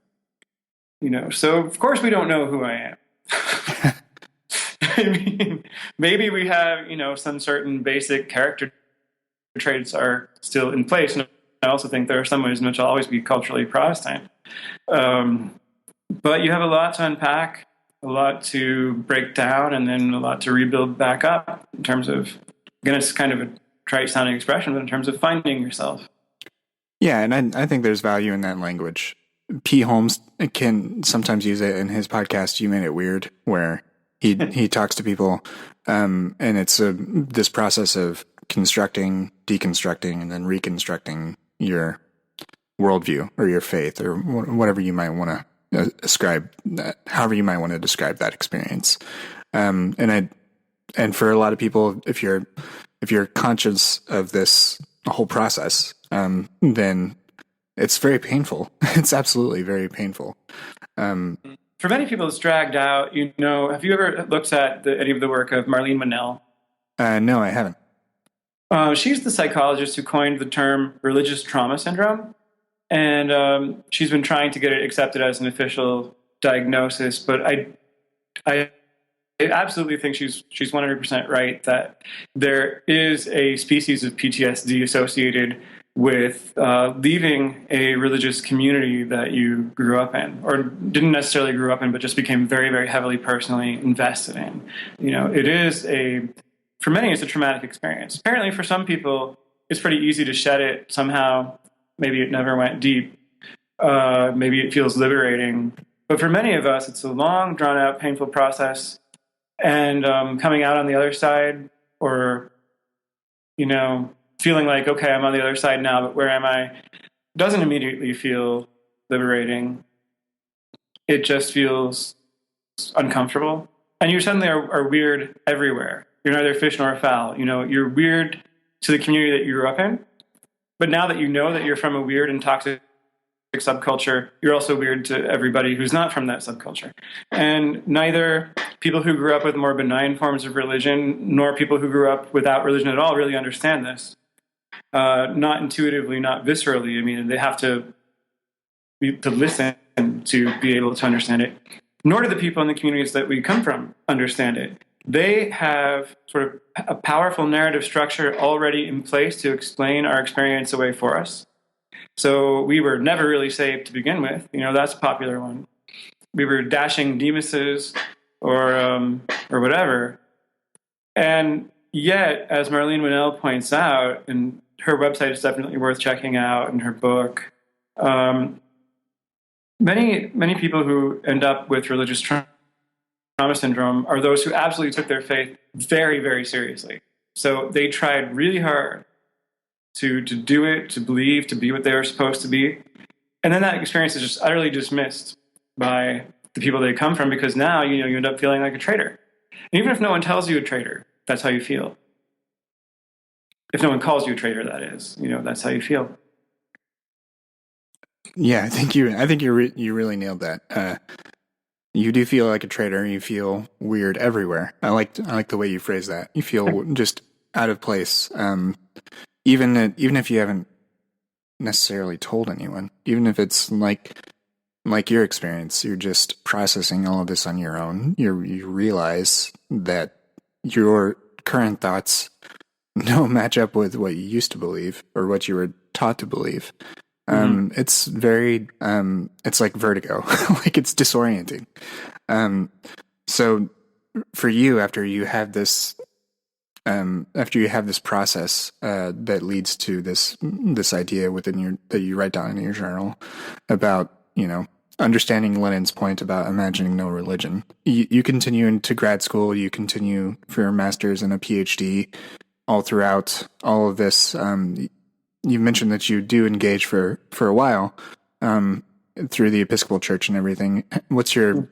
So of course we don't know who I am. I mean, maybe we have, some certain basic character traits are still in place. And I also think there are some ways in which I'll always be culturally Protestant. But you have a lot to unpack, a lot to break down, and then a lot to rebuild back up in terms of, again, it's kind of a trite sounding expression, but in terms of finding yourself. Yeah, and I think there's value in that language. P. Holmes can sometimes use it in his podcast, You Made It Weird, where he talks to people, and it's this process of constructing, deconstructing, and then reconstructing your worldview or your faith or whatever you might want to ascribe, however you might want to describe that experience. And for a lot of people, if you're conscious of this whole process, then it's very painful. It's absolutely very painful. For many people, it's dragged out. Have you ever looked at any of the work of Marlene Monell? No, I haven't. She's the psychologist who coined the term religious trauma syndrome. And she's been trying to get it accepted as an official diagnosis. But I absolutely think she's 100% right that there is a species of PTSD associated with leaving a religious community that you grew up in, or didn't necessarily grow up in, but just became very, very heavily personally invested in. It is for many, it's a traumatic experience. Apparently for some people, it's pretty easy to shed it somehow. Maybe it never went deep. Maybe it feels liberating. But for many of us, it's a long, drawn-out, painful process. And coming out on the other side, or, feeling like, okay, I'm on the other side now, but where am I? Doesn't immediately feel liberating. It just feels uncomfortable. And you suddenly are weird everywhere. You're neither fish nor fowl. You're weird to the community that you grew up in. But now that you know that you're from a weird and toxic subculture, you're also weird to everybody who's not from that subculture. And neither people who grew up with more benign forms of religion nor people who grew up without religion at all really understand this. Not intuitively, not viscerally. I mean, they have to listen to be able to understand it. Nor do the people in the communities that we come from understand it. They have sort of a powerful narrative structure already in place to explain our experience away for us. So we were never really saved to begin with. That's a popular one. We were dashing Demises or whatever. And yet, as Marlene Monell points out, and her website is definitely worth checking out, and her book, many people who end up with religious trauma syndrome are those who absolutely took their faith very, very seriously. So they tried really hard to do it, to believe, to be what they were supposed to be. And then that experience is just utterly dismissed by the people they come from, because now, you end up feeling like a traitor. And even if no one tells you a traitor, that's how you feel. If no one calls you a traitor, that is, that's how you feel. Yeah, I think you really nailed that. You do feel like a traitor. You feel weird everywhere. I like the way you phrase that. You feel just out of place. Even if you haven't necessarily told anyone, even if it's like your experience, you're just processing all of this on your own. You realize that your current thoughts don't match up with what you used to believe or what you were taught to believe. It's very, it's like vertigo, like it's disorienting. So for you, after you have this process, that leads to this idea that you write down in your journal about, understanding Lennon's point about imagining no religion. You continue into grad school, you continue for your master's and a PhD all throughout all of this. You mentioned that you do engage for a while through the Episcopal Church and everything. What's your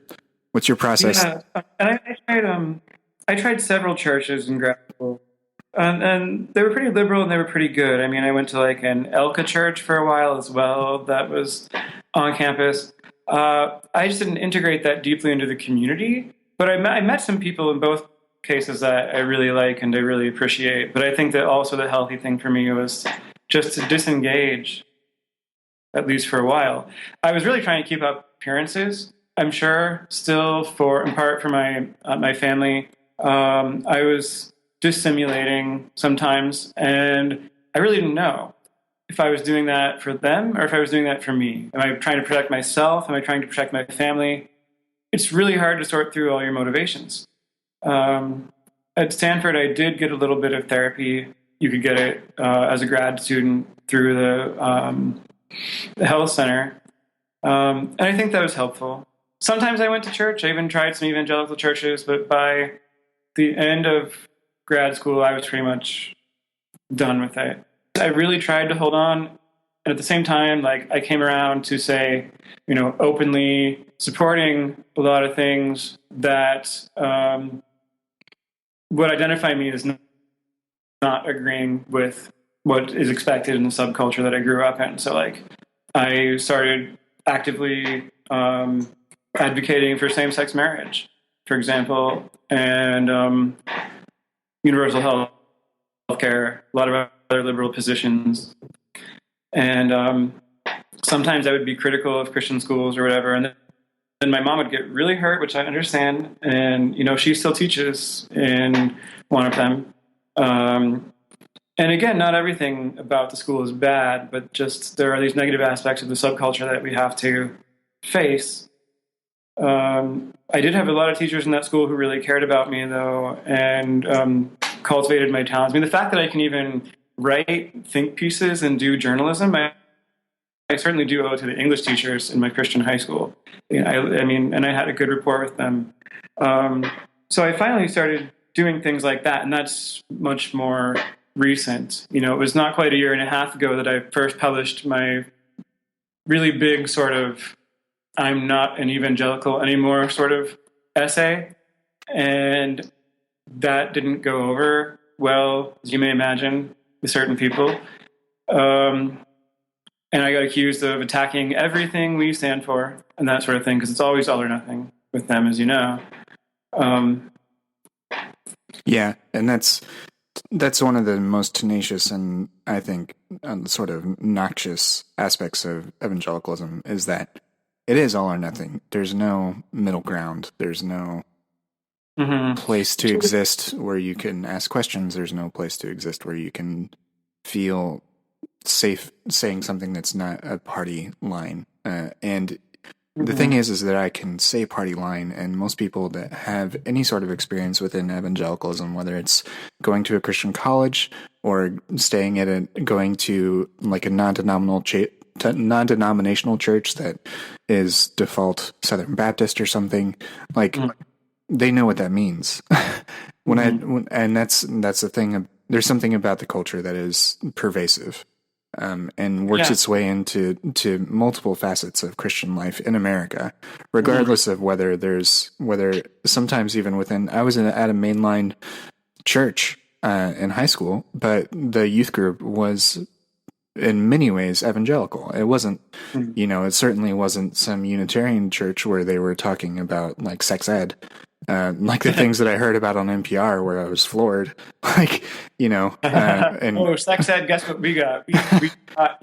process? Yeah, and I tried several churches in grad school, and they were pretty liberal and they were pretty good. I mean, I went to like an Elka church for a while as well. That was on campus. I just didn't integrate that deeply into the community, but I met some people in both cases that I really like and I really appreciate. But I think that also the healthy thing for me was just to disengage, at least for a while. I was really trying to keep up appearances, I'm sure, still in part for my family. I was dissimulating sometimes, and I really didn't know if I was doing that for them or if I was doing that for me. Am I trying to protect myself? Am I trying to protect my family? It's really hard to sort through all your motivations. At Stanford, I did get a little bit of therapy. You could get it as a grad student through the health center. And I think that was helpful. Sometimes I went to church. I even tried some evangelical churches, but by the end of grad school, I was pretty much done with it. I really tried to hold on. And at the same time, like, I came around to say, openly supporting a lot of things that would identify me as not agreeing with what is expected in the subculture that I grew up in. So, like, I started actively advocating for same-sex marriage, for example, and universal health care, a lot of other liberal positions. And sometimes I would be critical of Christian schools or whatever, and then my mom would get really hurt, which I understand, and she still teaches in one of them. And again, not everything about the school is bad, but just there are these negative aspects of the subculture that we have to face. I did have a lot of teachers in that school who really cared about me, though, and cultivated my talents. I mean, the fact that I can even write think pieces and do journalism, I certainly do owe to the English teachers in my Christian high school. I mean, and I had a good rapport with them. So I finally started doing things like that, and that's much more recent. It was not quite a year and a half ago that I first published my really big sort of "I'm not an evangelical anymore" sort of essay, and that didn't go over well, as you may imagine, with certain people. And I got accused of attacking everything we stand for and that sort of thing, because it's always all or nothing with them, as you know. Yeah, and that's one of the most tenacious and, I think, sort of noxious aspects of evangelicalism, is that it is all or nothing. There's no middle ground. There's no place to exist where you can ask questions. There's no place to exist where you can feel safe saying something that's not a party line. And the thing is that I can say party line, and most people that have any sort of experience within evangelicalism, whether it's going to a Christian college or going to like a non-denominational church that is default Southern Baptist or something, like they know what that means. And that's the thing. There's something about the culture that is pervasive. And works its way into multiple facets of Christian life in America, regardless of whether sometimes even within. I was at a mainline church in high school, but the youth group was in many ways evangelical. It wasn't, it certainly wasn't some Unitarian church where they were talking about like sex ed. Like the things that I heard about on NPR, where I was floored. Like, and sex ed, guess what we got? We got,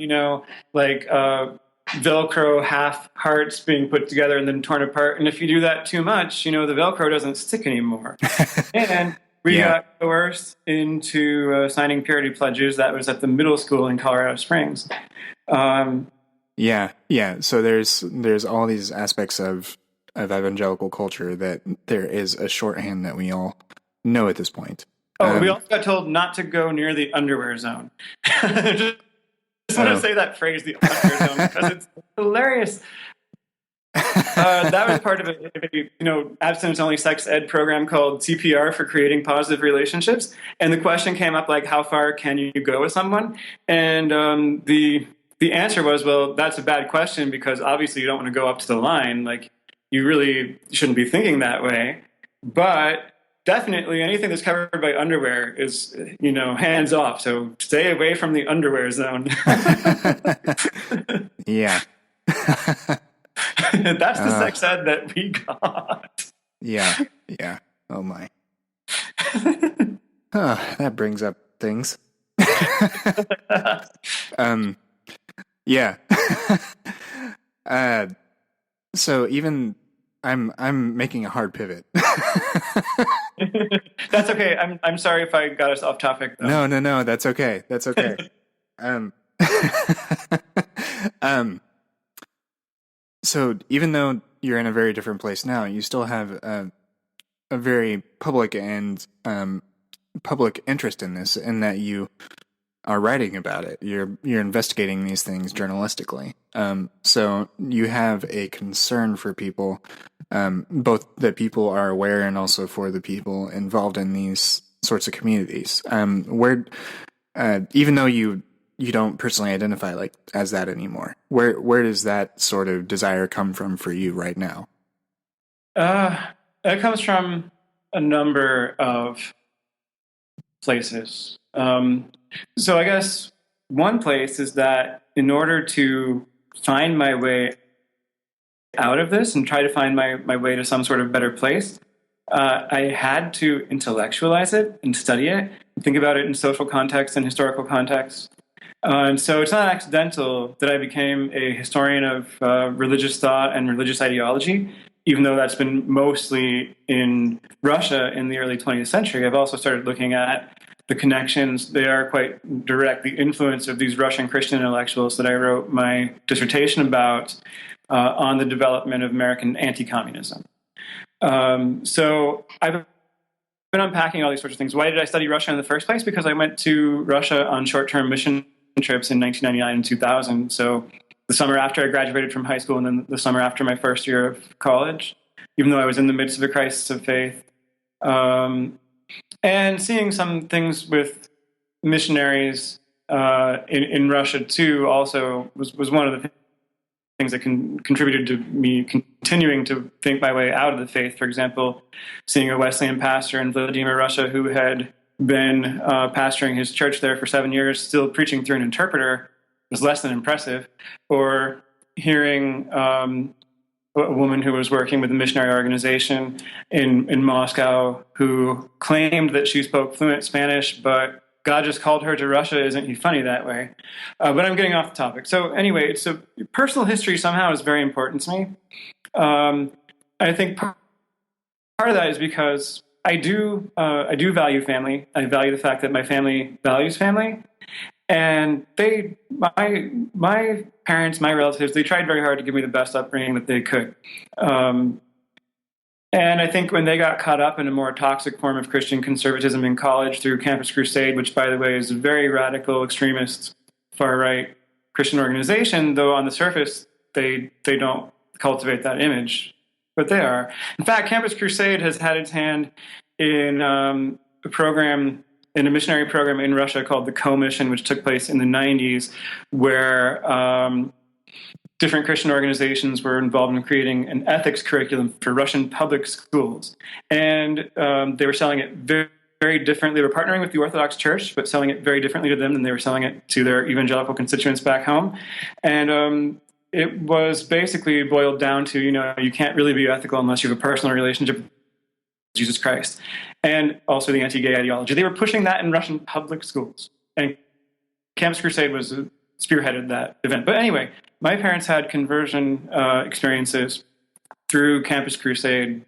like Velcro half hearts being put together and then torn apart. And if you do that too much, the Velcro doesn't stick anymore. And we got coerced into signing purity pledges. That was at the middle school in Colorado Springs. So there's all these aspects of evangelical culture that there is a shorthand that we all know at this point. We also got told not to go near the underwear zone. Just want to say that phrase, the underwear zone, because it's hilarious. That was part of abstinence-only sex ed program called CPR for creating positive relationships. And the question came up like, how far can you go with someone? And the answer was, well, that's a bad question because obviously you don't want to go up to the line. Like, you really shouldn't be thinking that way. But definitely anything that's covered by underwear is, hands off. So stay away from the underwear zone. Yeah. That's the sex ed that we got. Yeah. Oh my. That brings up things. Yeah. So even I'm making a hard pivot. That's okay. I'm sorry if I got us off topic, though. No. That's okay. So even though you're in a very different place now, you still have a very public and public interest in this, in that you are writing about it. You're investigating these things journalistically. So you have a concern for people, both that people are aware and also for the people involved in these sorts of communities. Where, even though you don't personally identify like as that anymore, where does that sort of desire come from for you right now? It comes from a number of places. So I guess one place is that in order to find my way out of this and try to find my way to some sort of better place, I had to intellectualize it and study it and think about it in social context and historical context. And so it's not accidental that I became a historian of religious thought and religious ideology, even though that's been mostly in Russia in the early 20th century. I've also started looking at the connections. They are quite direct, the influence of these Russian Christian intellectuals that I wrote my dissertation about on the development of American anti-communism. So I've been unpacking all these sorts of things. Why did I study Russia in the first place? Because I went to Russia on short-term mission trips in 1999 and 2000. So the summer after I graduated from high school and then the summer after my first year of college, even though I was in the midst of a crisis of faith. And seeing some things with missionaries in Russia too also was one of the things that contributed to me continuing to think my way out of the faith. For example, seeing a Wesleyan pastor in Vladimir, Russia, who had been pastoring his church there for 7 years, still preaching through an interpreter, was less than impressive. Or hearing a woman who was working with a missionary organization in Moscow who claimed that she spoke fluent Spanish, but God just called her to Russia. Isn't he funny that way? But I'm getting off the topic. So anyway, so personal history somehow is very important to me. I think part of that is because I do value family. I value the fact that my family values family. And my parents, my relatives, they tried very hard to give me the best upbringing that they could. And I think when they got caught up in a more toxic form of Christian conservatism in college through Campus Crusade, which, by the way, is a very radical, extremist, far-right Christian organization, though on the surface they don't cultivate that image, but they are. In fact, Campus Crusade has had its hand in a missionary program in Russia called the Co-Mission, which took place in the 90s, where different Christian organizations were involved in creating an ethics curriculum for Russian public schools. And they were selling it very, very differently. They were partnering with the Orthodox Church, but selling it very differently to them than they were selling it to their evangelical constituents back home. And it was basically boiled down to, you can't really be ethical unless you have a personal relationship with Jesus Christ. And also the anti-gay ideology. They were pushing that in Russian public schools. And Campus Crusade spearheaded that event. But anyway, my parents had conversion experiences through Campus Crusade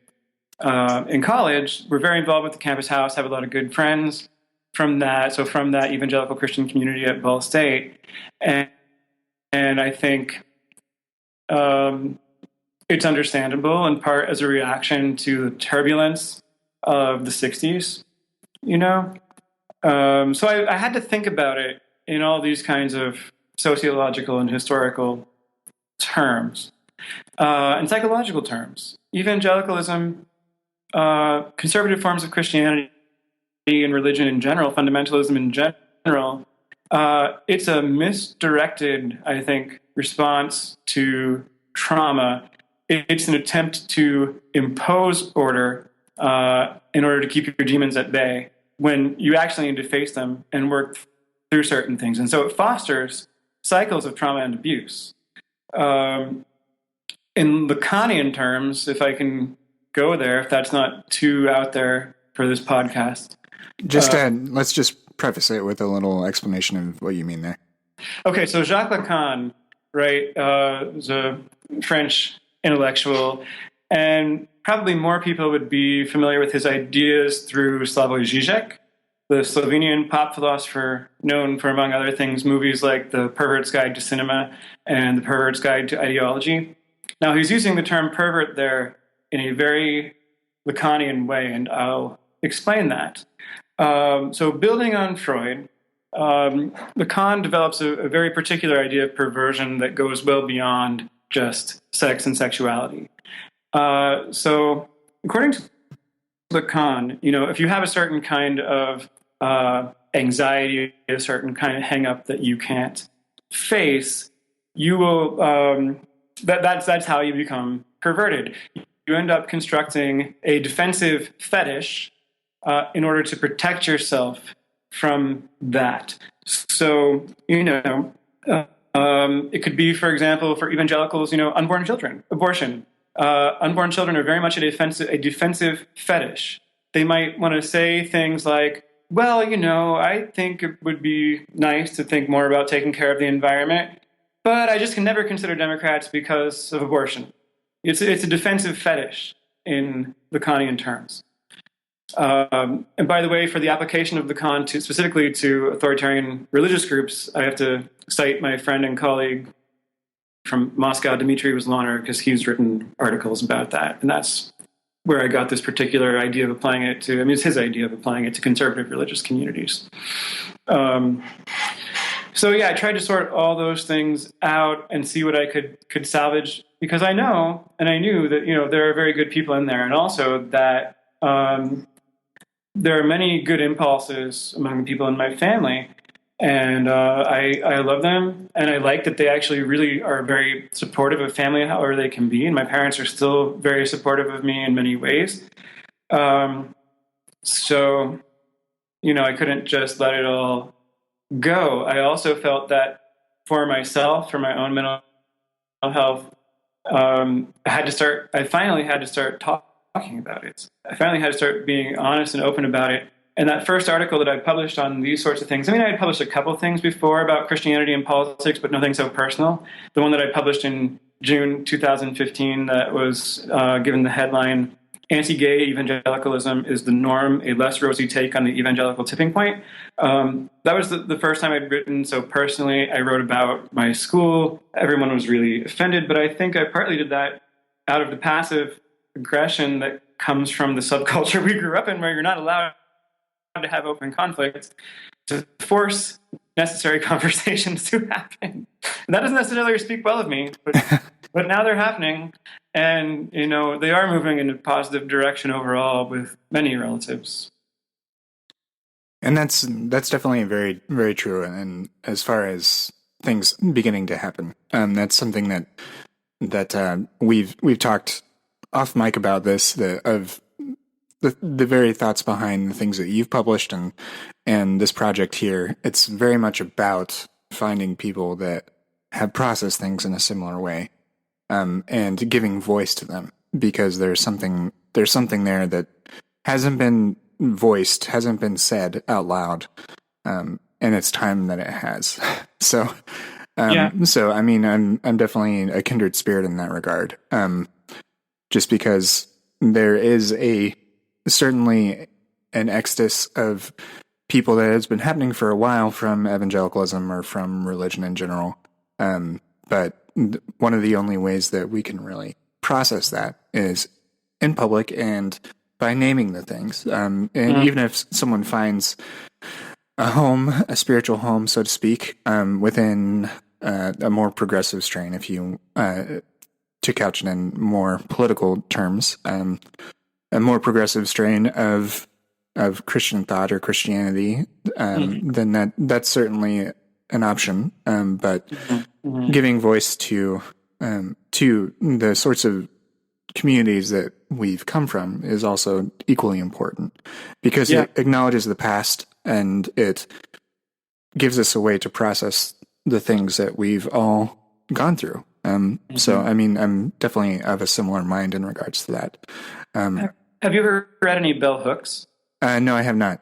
in college. We're very involved with the campus house, have a lot of good friends from that. So from that evangelical Christian community at Ball State. And I think it's understandable in part as a reaction to the turbulence of the 60s, So I had to think about it in all these kinds of sociological and historical terms. In psychological terms, evangelicalism, conservative forms of Christianity and religion in general, fundamentalism in general, it's a misdirected, I think, response to trauma. It's an attempt to impose order in order to keep your demons at bay when you actually need to face them and work through certain things. And so it fosters cycles of trauma and abuse. In Lacanian terms, if I can go there, if that's not too out there for this podcast. Let's just preface it with a little explanation of what you mean there. Okay, so Jacques Lacan, right, was a French intellectual, and probably more people would be familiar with his ideas through Slavoj Žižek, the Slovenian pop philosopher known for, among other things, movies like The Pervert's Guide to Cinema and The Pervert's Guide to Ideology. Now, he's using the term pervert there in a very Lacanian way, and I'll explain that. So building on Freud, Lacan develops a very particular idea of perversion that goes well beyond just sex and sexuality. So according to Lacan, if you have a certain kind of anxiety, a certain kind of hang-up that you can't face, you will that's how you become perverted. You end up constructing a defensive fetish in order to protect yourself from that. So, it could be, for example, for evangelicals, unborn children, abortion. Unborn children are very much a defensive fetish. They might want to say things like, well, I think it would be nice to think more about taking care of the environment, but I just can never consider Democrats because of abortion. It's a defensive fetish in Lacanian terms. And by the way, for the application of Lacan specifically to authoritarian religious groups, I have to cite my friend and colleague from Moscow, Dmitry Wesloner, because he's written articles about that. And that's where I got this particular idea of applying it to, it's his idea of applying it to conservative religious communities. So yeah, I tried to sort all those things out and see what I could salvage, because I know, and I knew that, there are very good people in there, and also that there are many good impulses among the people in my family, and I love them, and I like that they actually really are very supportive of family however they can be, and my parents are still very supportive of me in many ways. So, I couldn't just let it all go. I also felt that for myself, for my own mental health, I finally had to start talking about it. I finally had to start being honest and open about it. And that first article that I published on these sorts of things, I had published a couple things before about Christianity and politics, but nothing so personal. The one that I published in June 2015 that was given the headline, Anti-Gay Evangelicalism is the Norm, a Less Rosy Take on the Evangelical Tipping Point. That was the first time I'd written so personally. I wrote about my school. Everyone was really offended, but I think I partly did that out of the passive aggression that comes from the subculture we grew up in, where you're not allowed to have open conflicts, to force necessary conversations to happen. And that doesn't necessarily speak well of me, but now they're happening, and they are moving in a positive direction overall with many relatives. And that's definitely very, very true. And as far as things beginning to happen, that's something that we've talked off mic about this, of the very thoughts behind the things that you've published and this project here. It's very much about finding people that have processed things in a similar way, and giving voice to them, because there's something there that hasn't been voiced, hasn't been said out loud, and it's time that it has. So, So I'm definitely a kindred spirit in that regard. Just because there is certainly an exodus of people that has been happening for a while from evangelicalism or from religion in general. But one of the only ways that we can really process that is in public and by naming the things. And even if someone finds a home, a spiritual home, so to speak, within a more progressive strain, if you to couch it in more political terms, a more progressive strain of Christian thought or Christianity, then that's certainly an option. But giving voice to the sorts of communities that we've come from is also equally important, because it acknowledges the past and it gives us a way to process the things that we've all gone through. So, I mean, I'm definitely of a similar mind in regards to that. Have you ever read any bell hooks? No, I have not.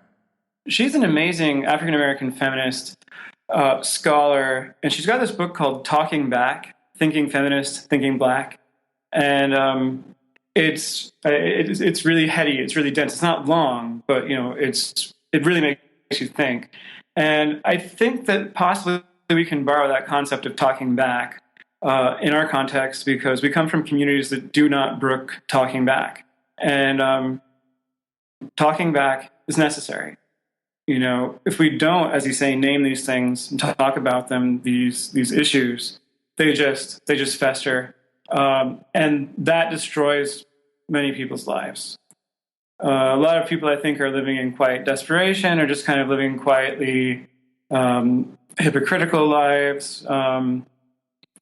She's an amazing African-American feminist scholar, and she's got this book called Talking Back, Thinking Feminist, Thinking Black. And it's really heady, it's really dense. It's not long, but it really makes you think. And I think that possibly we can borrow that concept of talking back in our context, because we come from communities that do not brook talking back. And talking back is necessary. If we don't, as you say, name these things and talk about them, these issues, they just fester. And that destroys many people's lives. A lot of people, I think, are living in quiet desperation, or just kind of living quietly hypocritical lives.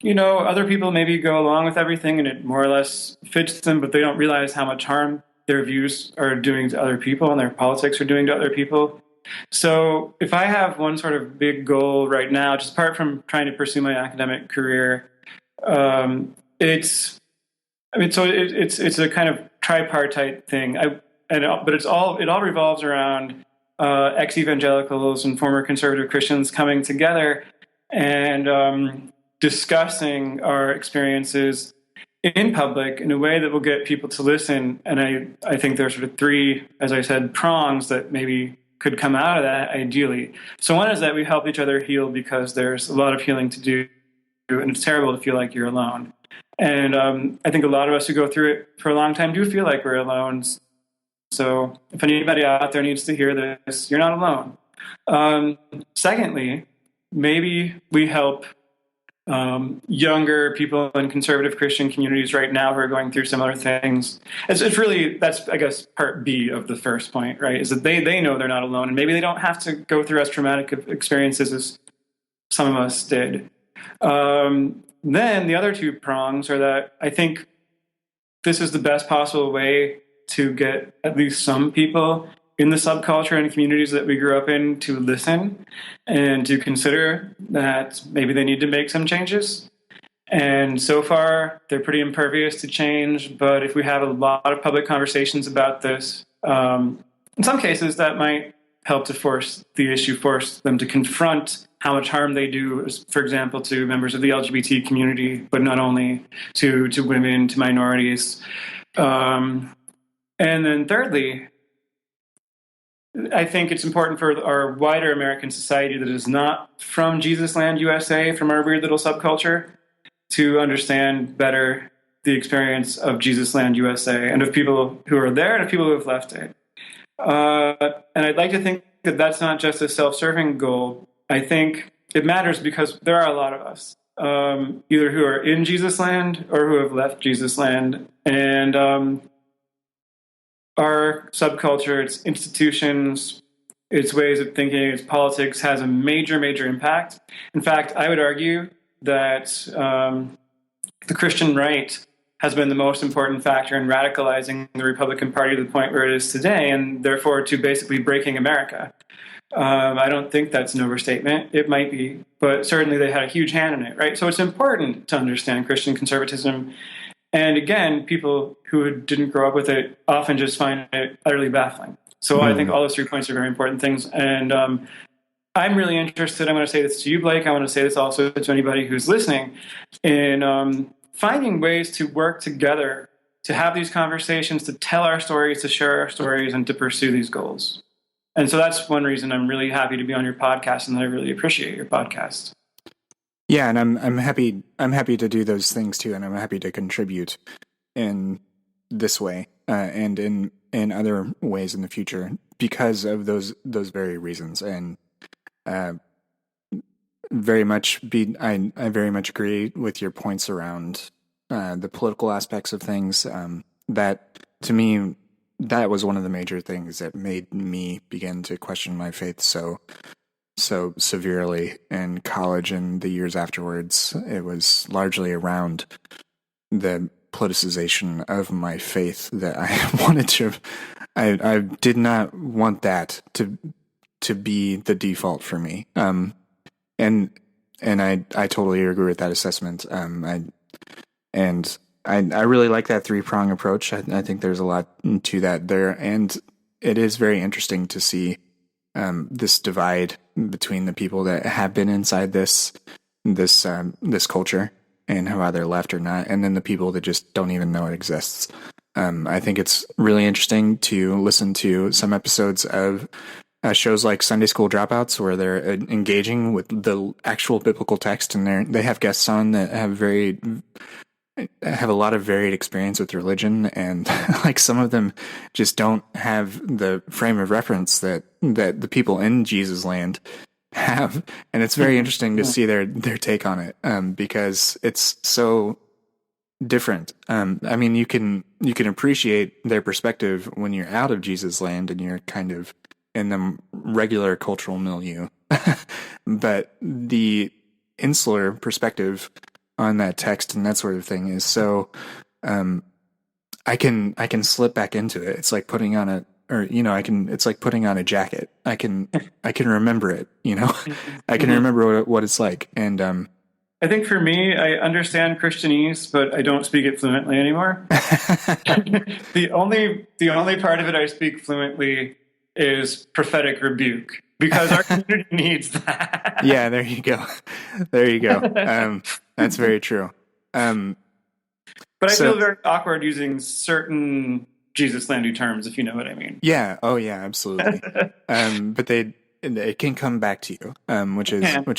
Other people maybe go along with everything and it more or less fits them, but they don't realize how much harm their views are doing to other people and their politics are doing to other people. So if I have one sort of big goal right now, just apart from trying to pursue my academic career, it's a kind of tripartite thing. It all revolves around ex-evangelicals and former conservative Christians coming together and discussing our experiences in public in a way that will get people to listen. And I think there's sort of three, as I said, prongs that maybe could come out of that ideally. So one is that we help each other heal, because there's a lot of healing to do, and it's terrible to feel like you're alone. And I think a lot of us who go through it for a long time do feel like we're alone. So if anybody out there needs to hear this, you're not alone. Secondly, maybe we help younger people in conservative Christian communities right now who are going through similar things. It's really, that's, I guess, part B of the first point, right? Is that they know they're not alone, and maybe they don't have to go through as traumatic experiences as some of us did. Then the other two prongs are that I think this is the best possible way to get at least some people in the subculture and communities that we grew up in to listen and to consider that maybe they need to make some changes. And so far, they're pretty impervious to change. But if we have a lot of public conversations about this, in some cases, that might help to force them to confront how much harm they do, for example, to members of the LGBT community, but not only to women, to minorities. And then thirdly, I think it's important for our wider American society that is not from Jesusland, USA, from our weird little subculture, to understand better the experience of Jesusland, USA, and of people who are there and of people who have left it. And I'd like to think that that's not just a self-serving goal. I think it matters because there are a lot of us, either who are in Jesusland or who have left Jesusland. And our subculture, its institutions, its ways of thinking, its politics has a major, major impact. In fact, I would argue that the Christian right has been the most important factor in radicalizing the Republican Party to the point where it is today, and therefore to basically breaking America. I don't think that's an overstatement. It might be, but certainly they had a huge hand in it, right? So it's important to understand Christian conservatism. And again, people who didn't grow up with it often just find it utterly baffling. So I think all those 3 points are very important things. And I'm really interested, I'm going to say this to you, Blake, I want to say this also to anybody who's listening, in finding ways to work together, to have these conversations, to tell our stories, to share our stories, and to pursue these goals. And so that's one reason I'm really happy to be on your podcast, and that I really appreciate your podcast. Yeah, and I'm happy to do those things too, and I'm happy to contribute in this way and in other ways in the future because of those very reasons. And I very much agree with your points around the political aspects of things. That, to me, that was one of the major things that made me begin to question my faith so severely in college and the years afterwards. It was largely around the politicization of my faith that I wanted to. I did not want that to be the default for me. And I totally agree with that assessment. I really like that three-prong approach. I think there's a lot to that there, and it is very interesting to see this divide between the people that have been inside this culture and have either left or not, and then the people that just don't even know it exists. I think it's really interesting to listen to some episodes of shows like Sunday School Dropouts, where they're engaging with the actual biblical text, and they have guests on that have a lot of varied experience with religion, and like some of them just don't have the frame of reference that the people in Jesusland have, and it's very interesting to see their take on it, because it's so different. I mean, you can appreciate their perspective when you're out of Jesusland and you're kind of in the regular cultural milieu, but the insular perspective on that text and that sort of thing is so I can slip back into it. It's like putting on it's like putting on a jacket. I can remember it, I can remember what it's like. And I think for me, I understand Christianese, but I don't speak it fluently anymore. The only part of it I speak fluently is prophetic rebuke, because our community needs that. Yeah, there you go. That's very true. But I feel very awkward using certain Jesuslandy terms, if you know what I mean. Yeah. Oh, yeah. Absolutely. But it can come back to you, which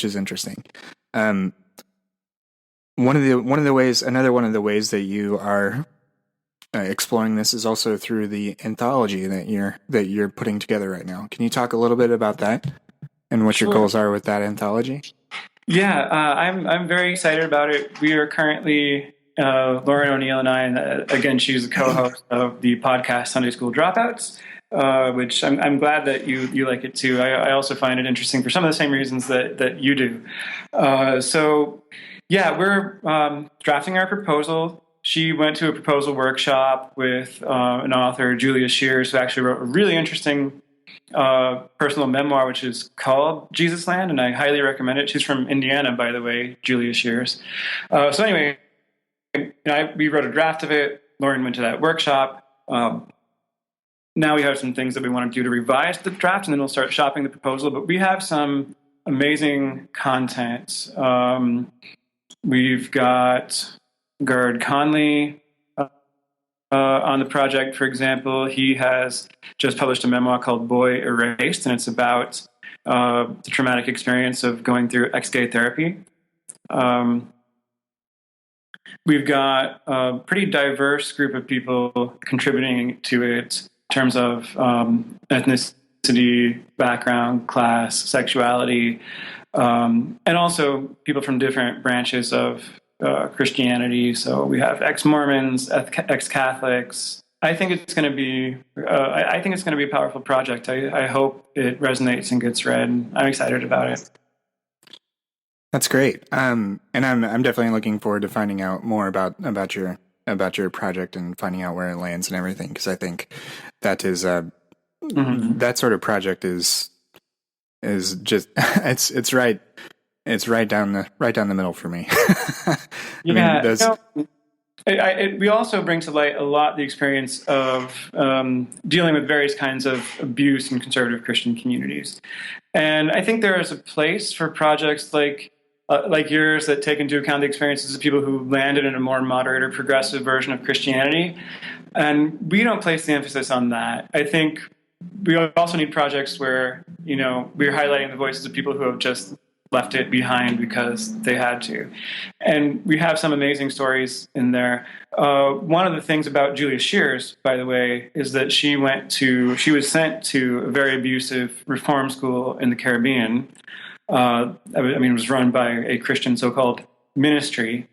is interesting. Another one of the ways that you are exploring this is also through the anthology that you're putting together right now. Can you talk a little bit about that and what your goals are with that anthology? Yeah, I'm very excited about it. We are currently Lauren O'Neill and I, and again, she's a co-host of the podcast Sunday School Dropouts, which I'm glad that you like it too. I also find it interesting for some of the same reasons that you do. So yeah, we're drafting our proposal. She went to a proposal workshop with an author, Julia Shears, who actually wrote a really interesting personal memoir, which is called Jesusland, and I highly recommend it. She's from Indiana, by the way, Julia Shears. So anyway, we wrote a draft of it. Lauren went to that workshop. Now we have some things that we want to do to revise the draft, and then we'll start shopping the proposal. But we have some amazing content. We've got Gerd Conley on the project, for example. He has just published a memoir called Boy Erased, and it's about the traumatic experience of going through ex-gay therapy. We've got a pretty diverse group of people contributing to it in terms of ethnicity, background, class, sexuality, and also people from different branches of Christianity. So we have ex-Mormons, ex-Catholics. I think it's going to be a powerful project. I hope it resonates and gets read. I'm excited about it. That's great. And I'm definitely looking forward to finding out more about your project and finding out where it lands and everything, because I think that is that sort of project is just it's right down the middle for me. We also bring to light a lot the experience of dealing with various kinds of abuse in conservative Christian communities, and I think there is a place for projects like yours that take into account the experiences of people who landed in a more moderate or progressive version of Christianity, and we don't place the emphasis on that. I think we also need projects where we're highlighting the voices of people who have just left it behind because they had to. And we have some amazing stories in there. One of the things about Julia Shears, by the way, is that she was sent to a very abusive reform school in the Caribbean. It was run by a Christian so-called ministry.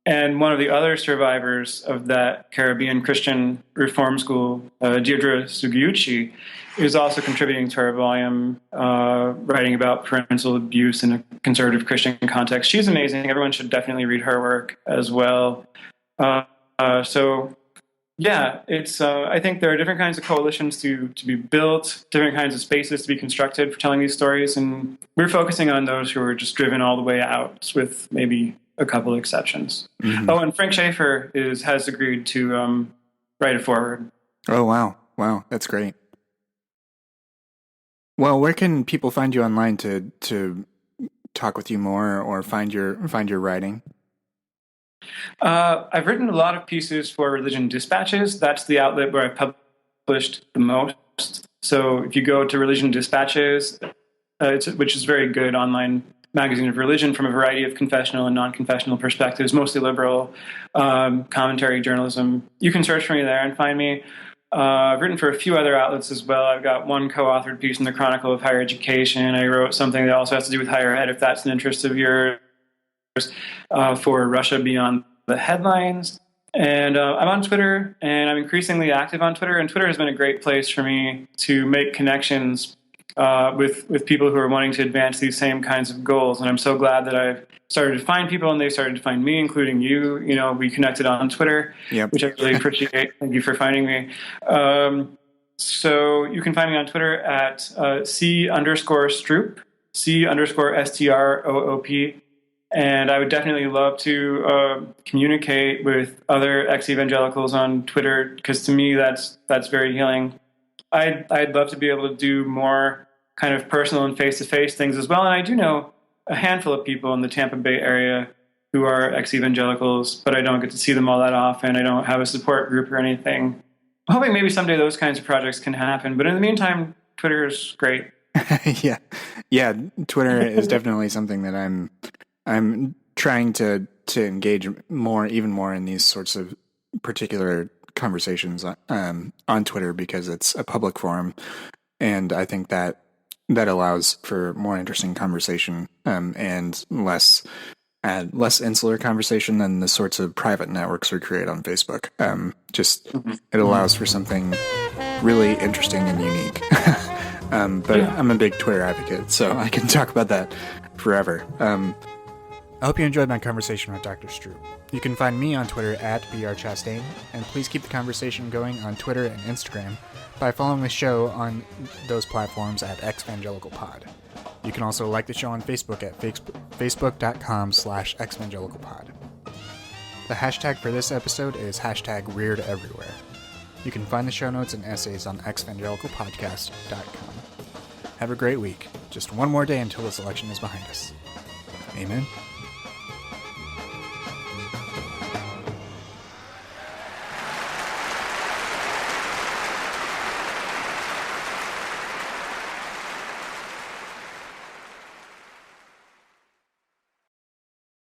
And one of the other survivors of that Caribbean Christian reform school, Deirdre Sugiuchi, is also contributing to our volume, writing about parental abuse in a conservative Christian context. She's amazing. Everyone should definitely read her work as well. So, yeah, it's. I think there are different kinds of coalitions to be built, different kinds of spaces to be constructed for telling these stories, and we're focusing on those who are just driven all the way out, with maybe a couple of exceptions. Mm-hmm. Oh, and Frank Schaeffer has agreed to write it forward. Oh, wow, that's great. Well, where can people find you online to talk with you more or find your writing? I've written a lot of pieces for Religion Dispatches. That's the outlet where I've published the most. So if you go to Religion Dispatches, which is a very good online magazine of religion from a variety of confessional and non-confessional perspectives, mostly liberal commentary journalism, you can search for me there and find me. I've written for a few other outlets as well. I've got one co-authored piece in the Chronicle of Higher Education. I wrote something that also has to do with higher ed, if that's an interest of yours, for Russia Beyond the Headlines. And I'm on Twitter, and I'm increasingly active on Twitter. And Twitter has been a great place for me to make connections with people who are wanting to advance these same kinds of goals. And I'm so glad that I've started to find people, and they started to find me, including you. You know, we connected on Twitter, which I really appreciate. Thank you for finding me. So you can find me on Twitter at C_Stroop, C_STROOP. And I would definitely love to communicate with other ex-evangelicals on Twitter, because to me that's very healing. I'd love to be able to do more kind of personal and face-to-face things as well. And I do know a handful of people in the Tampa Bay area who are ex-evangelicals, but I don't get to see them all that often. I don't have a support group or anything. I'm hoping maybe someday those kinds of projects can happen. But in the meantime, Twitter is great. Yeah. Twitter is definitely something that I'm trying to engage even more in these sorts of particular conversations on Twitter, because it's a public forum, and I think that allows for more interesting conversation and less insular conversation than the sorts of private networks we create on Facebook. It allows for something really interesting and unique. But I'm a big Twitter advocate, so I can talk about that forever. I hope you enjoyed my conversation with Dr. Stroop. You can find me on Twitter at brchastain, and please keep the conversation going on Twitter and Instagram by following the show on those platforms at exvangelicalpod. You can also like the show on Facebook at facebook.com/exvangelicalpod. The hashtag for this episode is #WeirdEverywhere. You can find the show notes and essays on exvangelicalpodcast.com. Have a great week. Just one more day until this election is behind us. Amen.